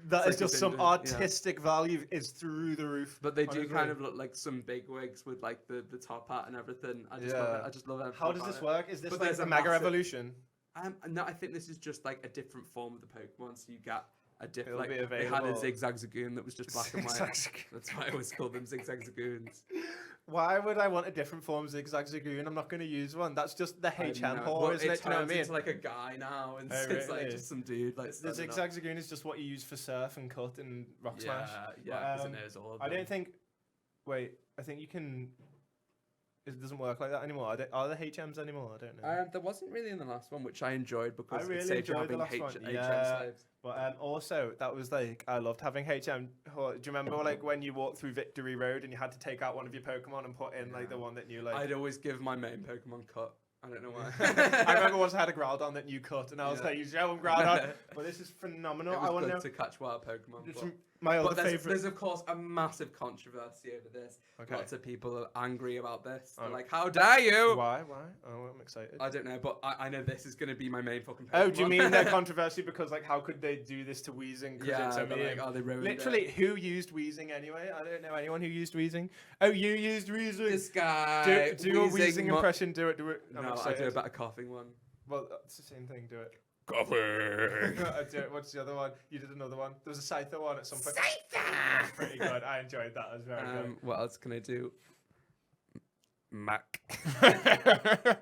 That is just some artistic value is through the roof. But they do kind of look like some big wigs with like the top hat and everything. I just love it. I just love it. How does this work? Is this like a mega evolution? No, I think this is just like a different form of the Pokemon. So you get a different. Like, they had a Zigzag Zagoon that was just black and white. That's why I always call them Zigzag Zagoons. Why would I want a different form of Zigzag Zagoon? I'm not going to use one. That's just the HM whore, isn't it? You know what I mean? It's like a guy now, and it's like just some dude. Like the Zigzag Zagoon is just what you use for surf and cut and rock smash. Yeah, because it knows all of them. I don't think. Wait, I think you can. It doesn't work like that anymore. Are there HMs anymore? I don't know. There wasn't really in the last one, which I enjoyed because I really it saved you having HM slaves. But also, that was like, I loved having HM. Do you remember like when you walked through Victory Road and you had to take out one of your Pokemon and put in like the one that you like? I'd always give my main Pokemon Cut. I don't know why. I remember once I had a Groudon that you cut, and I was like, "You show him Groudon." But this is phenomenal. It was good to catch wild Pokemon. My other favorite. There's of course a massive controversy over this. Okay. Lots of people are angry about this. They're like, "How dare you?" Why? Oh, I'm excited. I don't know, but I know this is going to be my main fucking Pokemon. Oh, do you mean their controversy because like how could they do this to Weezing? Yeah, they ruined literally it. Who used Weezing anyway? I don't know anyone who used Weezing. Oh, you used Weezing. This guy. Do a Weezing impression. Do it. No, I do a better coughing one. Well, it's the same thing. Do it. Coffee. What's the other one? You did another one. There was a Scyther one at some point. Scyther! That's pretty good. I enjoyed that. It was very good. What else can I do? Mac. I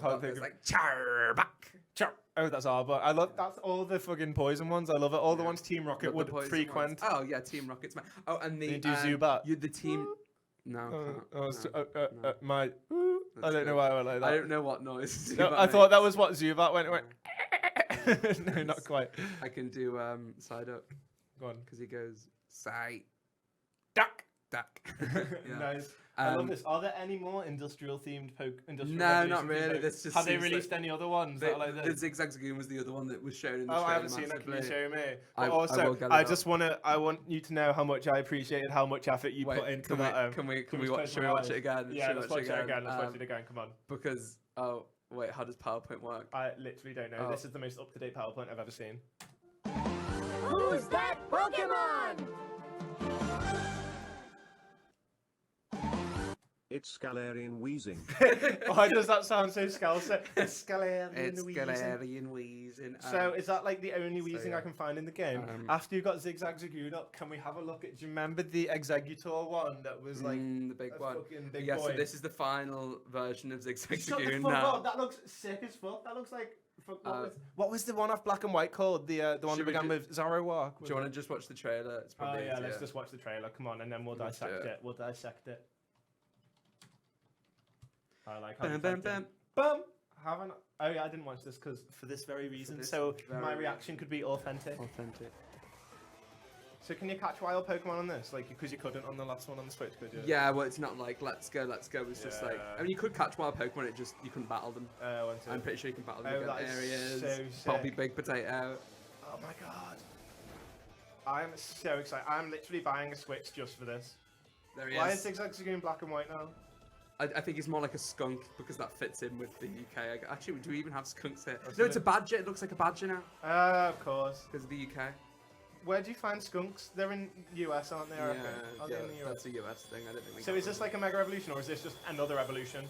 can't think of like Charback. Oh, that's Arbok. I love that's all the fucking poison ones. I love it. All the ones Team Rocket would frequent. Ones. Oh yeah, Team Rocket's Oh, and the do Zubat. You the team. No, no. My. I don't know why I went like that. I don't know what noise. No, I thought that was what Zubat went. No, not quite. I can do Psyduck. Go on, because he goes Psyduck. Yeah. Nice. I love this. Are there any more industrial themed No, not really. This just have they released any other ones that are like this? The Zigzag Zagoon was the other one that was shown in the trailer. I haven't seen that. Can you show me? But I want you to know how much I appreciated how much effort you put into that. Should we watch it again? Yeah, let's watch it again. Let's watch it again. Come on. Because wait, how does PowerPoint work? I literally don't know. This is the most up-to-date PowerPoint I've ever seen. Who's that Pokemon? It's Scalarian wheezing. Why does that sound so Scalcer? It's Scalarian wheezing. So is that like the only wheezing I can find in the game? After you got Zigzag Zagoon up, can we have a look at? Do you remember the Executor one that was like the big one? Big boy. So this is the final version of Zigzag Zagoon now. That looks sick as fuck. That looks like. What was the one off Black and White called? The one that began with Zarowak. Do you want to just watch the trailer? It's probably easier. Let's just watch the trailer. Come on, and then we'll dissect it. We'll dissect it. I like how bam. Haven't. Oh yeah, I didn't watch this because for this very reason. My reaction could be authentic. So can you catch wild Pokemon on this? Like, because you couldn't on the last one on the Switch, could you? Yeah, well, it's not like let's go. It's just like you could catch wild Pokemon. It just you couldn't battle them. I'm pretty sure you can battle them in areas. So Poppy Big Potato. Oh my god! I'm so excited. I'm literally buying a Switch just for this. There he is. Why is Zigzag Zagoon black and white now? I think he's more like a skunk because that fits in with the UK. Actually, do we even have skunks here? No, it's a badger. It looks like a badger now. Of course. Because of the UK. Where do you find skunks? They're in US, aren't they? Are they in the US? That's a US thing. I don't think. So is this like a Mega Evolution or is this just another evolution?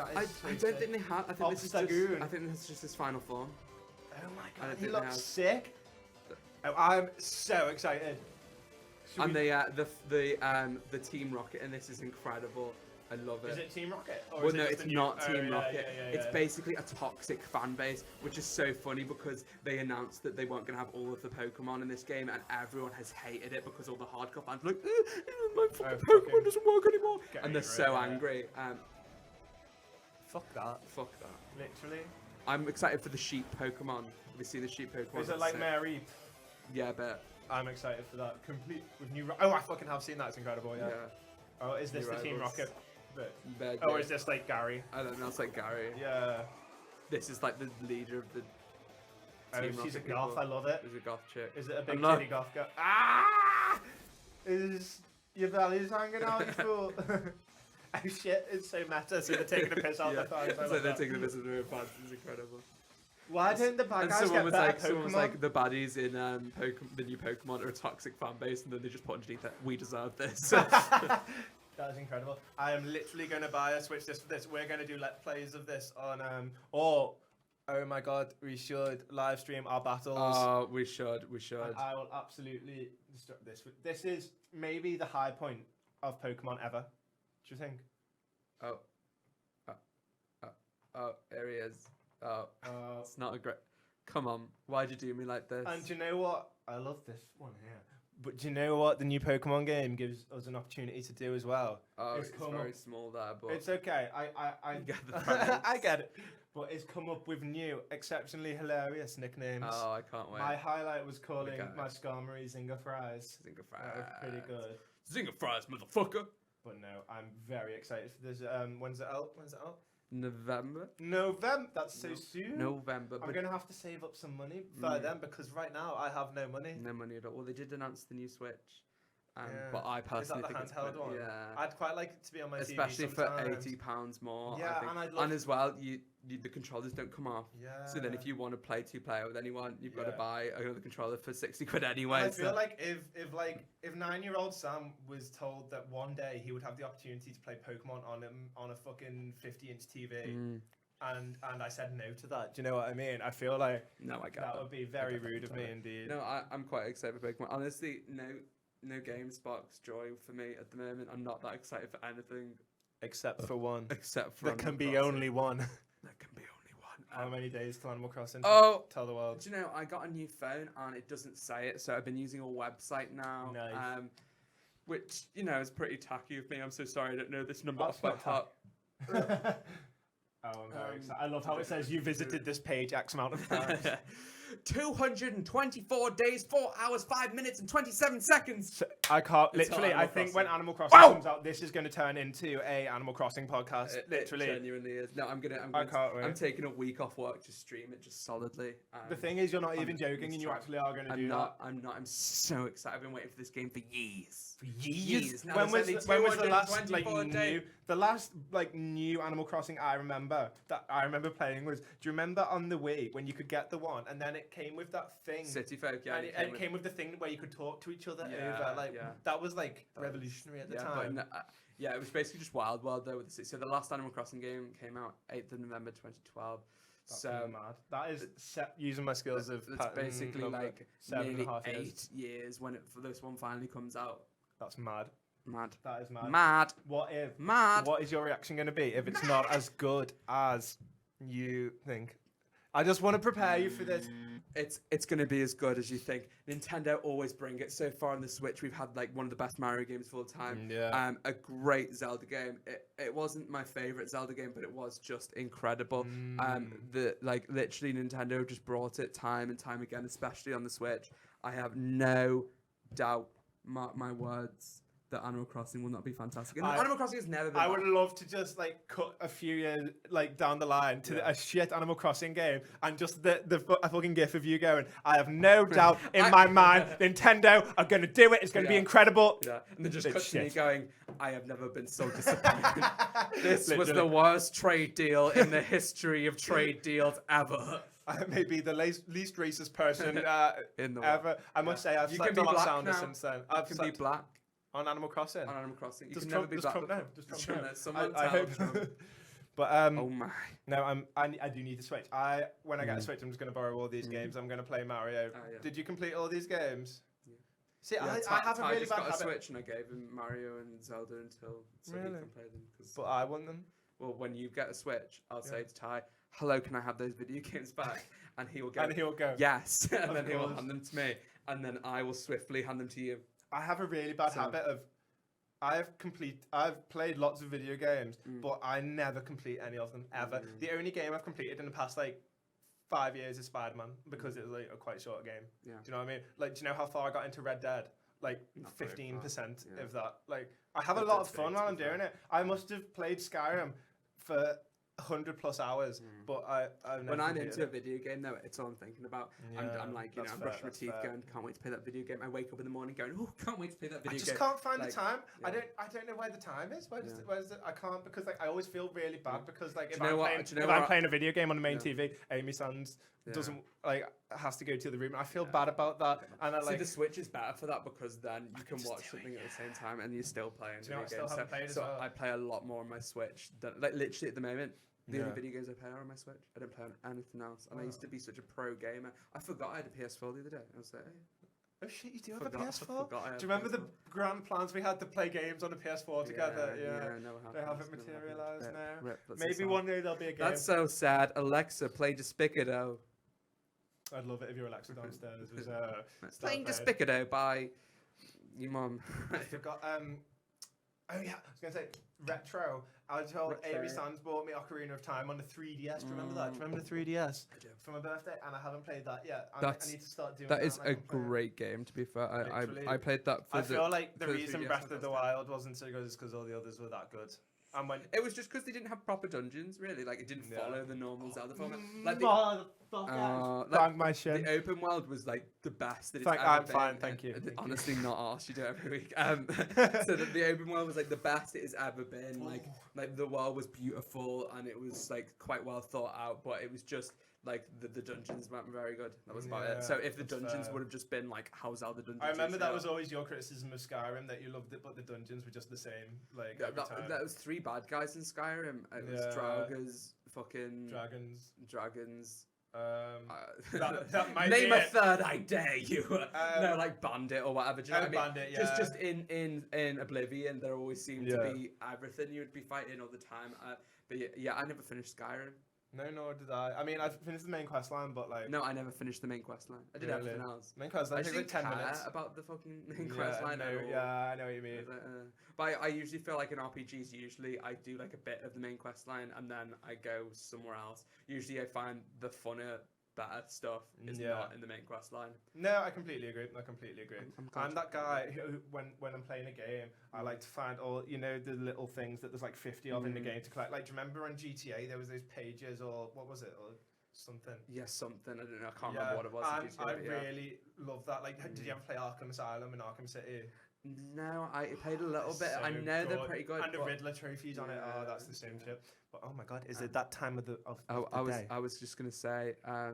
I don't think they have. I think this is just. I think this is just his final form. Oh my god, he looks sick. Oh, I'm so excited. And the Team Rocket, and this is incredible. I love it. Is it Team Rocket? Or well, no, it's not Team Rocket. It's basically a toxic fan base, which is so funny because they announced that they weren't going to have all of the Pokemon in this game, and everyone has hated it because all the hardcore fans are like, my fucking Pokemon doesn't work anymore, and they're so angry. Fuck that. Fuck that. Literally. I'm excited for the sheep Pokemon. We see the sheep Pokemon. Is it like Mary? Yeah, I bet. I'm excited for that. Complete with new. Oh, I fucking have seen that. It's incredible. Yeah. Oh, is this the Team Rocket? Or is this like Gary? I don't know, it's like Gary. Yeah. This is like the leader of the Team Rocket. She's a goth, I love it. She's a goth chick. Is it a big titty goth girl? Ah! Is your belly's hanging out, you fool? Oh shit, it's so meta, so they're taking a piss out the fans. It's like they're taking a piss out the fans, it's incredible. Why don't the bad guys get better Pokemon? Someone was like, the baddies in the new Pokemon are a toxic fan base, and then they just put underneath that, we deserve this. That is incredible. I am literally going to buy a Switch just for this. We're going to do Let's Plays of this on, oh my god, we should live stream our battles. Oh, we should. And I will absolutely destruct this. This is maybe the high point of Pokemon ever. Do you think? Oh, there he is. Oh, it's not a great... Come on, why'd you do me like this? And do you know what? I love this one here. But do you know what the new Pokemon game gives us an opportunity to do as well? Oh, it's very small there, but... It's okay, I get the I get it. But it's come up with new, exceptionally hilarious nicknames. Oh, I can't wait. My highlight was calling my Skarmory Zinger Fries. Zinger Fries. That was pretty good. Zinger Fries, motherfucker! But no, I'm very excited for this. When's it out? November. That's so soon. November. I'm going to have to save up some money for them because right now I have no money. No money at all. Well, they did announce the new Switch. But I personally think it's handheld one. Yeah. I'd quite like it to be on my TV especially for sometimes. £80 more. Yeah, I think. And as well, the controllers don't come off. Yeah. So then, if you want to play 2-player with anyone, you've got to buy another controller for £60 anyway. And I feel like if 9-year-old Sam was told that one day he would have the opportunity to play Pokemon on a fucking 50-inch TV, and I said no to that. Do you know what I mean? I feel like no, I get that would be very rude of me indeed. No, I'm quite excited for Pokemon. Honestly, no game sparks joy for me at the moment. I'm not that excited for anything except for one. Except for there can be only one. There can be only one. How many days till Animal Crossing? Tell the world. Do you know, I got a new phone and it doesn't say it, so I've been using a website now. Nice. Which, you know, is pretty tacky of me. I'm so sorry I don't know this number off by heart. Oh, I'm very excited. I love how it says you visited this page X amount of times. 224 days, 4 hours, 5 minutes, and 27 seconds. So I can't. Literally, I think when Animal Crossing comes out, this is going to turn into a Animal Crossing podcast. Literally, it genuinely is. No, I'm taking a week off work to stream it just solidly. The thing is, you're not even joking, and you actually are going to do that. I'm not. I'm so excited. I've been waiting for this game for years. Now, when was the last new Animal Crossing I remember playing was? Do you remember on the Wii when you could get the one and then it came with that thing? City Folk, yeah. And it came with the thing where you could talk to each other over. That was revolutionary at the time. But it was basically just Wild World though with the city. So the last Animal Crossing game came out 8th of November 2012. That's mad. That is using my skills of. It's basically like 7.5 years. 8 years when this one finally comes out. That's mad. Mad. That is mad. Mad. What is your reaction going to be if it's not as good as you think? I just want to prepare you for this. It's going to be as good as you think. Nintendo always bring it. So far on the Switch, we've had like one of the best Mario games of all time. Yeah. A great Zelda game. It wasn't my favorite Zelda game, but it was just incredible. Literally Nintendo just brought it time and time again, especially on the Switch. I have no doubt, mark my words, that Animal Crossing will not be fantastic. And Animal Crossing has never been. I would love to just cut a few years down the line to a shit Animal Crossing game and just a fucking gif of you going, I have no doubt in my mind Nintendo are going to do it. It's going to be incredible. Yeah, and then just cut to me going, I have never been so disappointed. This was the worst trade deal in the history of trade deals ever. I may be the least racist person in the ever. I must say, I've slept a lot sounder since then. You can be black. On Animal Crossing? On Animal Crossing. You Does can Trump, never be black. Does Trump know? Someone I hope Trump. But oh my. No, I do need to Switch. When I get a Switch, I'm just going to borrow all these games. I'm going to play Mario. Did you complete all these games? Yeah. See, I have a really bad habit. I Switch and I gave him Mario and Zelda until he can play them. But I won them. Well, when you get a Switch, I'll say to Ty, hello, can I have those video games back? And he will go, yes. And then he will hand them to me. And then I will swiftly hand them to you. I have a really bad habit of, I've played lots of video games, but I never complete any of them, ever. The only game I've completed in the past, 5 years is Spider-Man, because it was, a quite short game. Yeah. Do you know what I mean? Do you know how far I got into Red Dead? 15% of that. I have a lot of fun while I'm doing it. I must have played Skyrim for 100+ hours, but I've never. When I'm into a video game, though, it's all I'm thinking about. I'm I'm brushing my teeth, going, can't wait to play that video game. I wake up in the morning going, oh, can't wait to play that video game. I just can't find the time. Yeah. I don't know where the time is. Where's it? I can't, because I always feel really bad because if I'm playing a video game on the main TV, Amy Sands doesn't has to go to the room. I feel bad about that. And I the Switch is better for that, because then you can watch something at the same time and you're still playing video games. So I play a lot more on my Switch than literally at the moment. The only video games I play are on my Switch. I don't play on anything else. And I used to be such a pro gamer. I forgot I had a PS4 the other day. I was like, oh shit, you do have a PS4? Do you remember the grand plans we had to play games on a PS4 together? Yeah. They haven't materialised now. Maybe one day there'll be a game. That's so sad. Alexa, play Despicado. I'd love it if your Alexa downstairs was playing Despicado by your mum. I forgot. Oh yeah, I was gonna say retro. I was told Amy Sands bought me Ocarina of Time on the 3DS. Do you remember that? Do you remember the 3DS? I do. For my birthday, and I haven't played that yet. I need to start doing that. That is a great game, to be fair. I played that for I feel like the reason Breath of the Wild wasn't so good is because all the others were that good. And when it was just because they didn't have proper dungeons, really. It didn't follow the normal Zelda format. Bang my shit. The open world was the best that it's I'm fine, thank you. Honestly, not arse. You do it every week. So the open world was the best it has ever been. The world was beautiful and it was quite well thought out, but it was just the dungeons weren't very good. That was about it. So if the dungeons would have just been how Zelda dungeons. I remember that was always your criticism of Skyrim, that you loved it, but the dungeons were just the same. Every time. That was 3 bad guys in Skyrim. It was Draugrs, fucking dragons. That might name be a third, I dare you. No, like Bandit or whatever. Do you know what I mean? Bandit, yeah. Just in Oblivion, there always seemed to be everything you would be fighting all the time. But yeah, I never finished Skyrim. No, nor did I. I mean, I finished the main quest line, but like... No, I never finished the main quest line. I did everything else. Main quest line I takes didn't like 10 care minutes. about the fucking main quest line at all. Yeah, I know what you mean. But I usually feel like in RPGs, I do like a bit of the main quest line and then I go somewhere else. Usually I find the funner, better stuff is not in the main quest line. No, I completely agree. I'm that guy who, when I'm playing a game, I like to find all, you know, the little things that there's like 50 of in the game to collect. Like, do you remember on GTA there was those pages, or what was it, or something? Yeah, something. I don't know. I can't remember what it was. I really love that. Like, did you ever play Arkham Asylum in Arkham City? No, I played a little bit. I know they're pretty good. And the Riddler trophies on it. Oh, that's the same shit. But oh my god, is it that time of the day? I was just gonna say, oh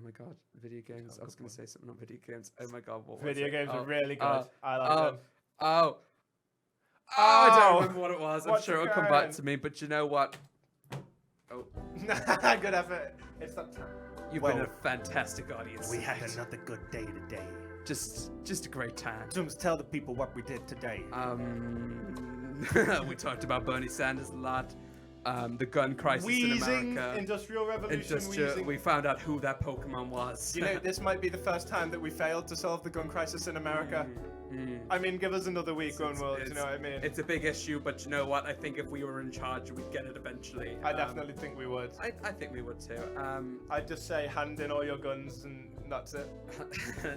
my god, video games. I was gonna say something on video games. Oh my god, what was video it? games are really good. I like them. I don't remember what it was. I'm sure it'll come back to me. But you know what? Oh, good effort. It's that time. You've been a fantastic audience. We had another good day today. Just a great time. Just tell the people what we did today. We talked about Bernie Sanders a lot. The gun crisis in America. Industrial Revolution. We found out who that Pokemon was. You know, this might be the first time that we failed to solve the gun crisis in America. I mean, give us another week, you know what I mean? It's a big issue, but you know what? I think if we were in charge, we'd get it eventually. I definitely think we would. I think we would too. I'd just say hand in all your guns and that's it.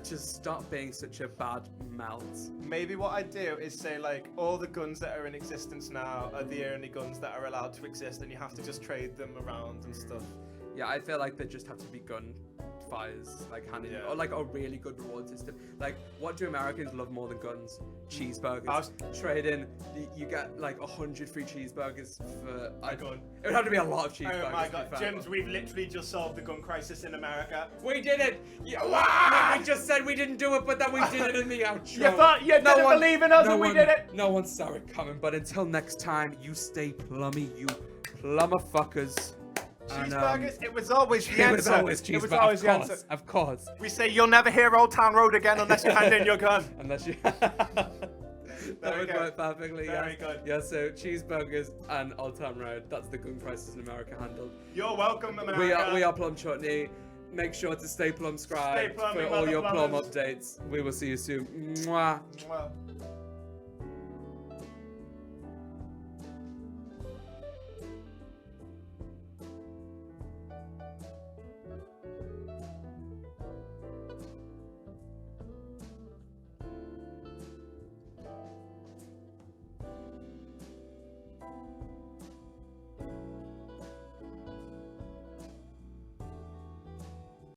Just stop being such a bad mouth. Maybe what I'd do is say, like, all the guns that are in existence now are the only guns that are allowed to exist, and you have to just trade them around and stuff. Yeah, I feel like they just have to be gun fires, like handing or like a really good reward system. Like, what do Americans love more than guns? Cheeseburgers. Trade in, you get like 100 free cheeseburgers for a gun. It would have to be a lot of cheeseburgers. Oh my god, James, we've literally just solved the gun crisis in America. We did it! We just said we didn't do it, but then we did it in the outro. You thought you didn't believe in us and we did it? No one saw it coming, but until next time, you stay plummy, you plumber fuckers. Cheeseburgers, it was always the answer. It was always cheeseburgers. It was always the answer. Of course. We say you'll never hear Old Town Road again unless you hand in your gun. Unless you... That would work perfectly. Very good. Yeah, so cheeseburgers and Old Town Road. That's the gun crisis in America handled. You're welcome, America. We are Plum Chutney. Make sure to stay plum-scribed for all your plum updates. We will see you soon. Mwah. Mwah.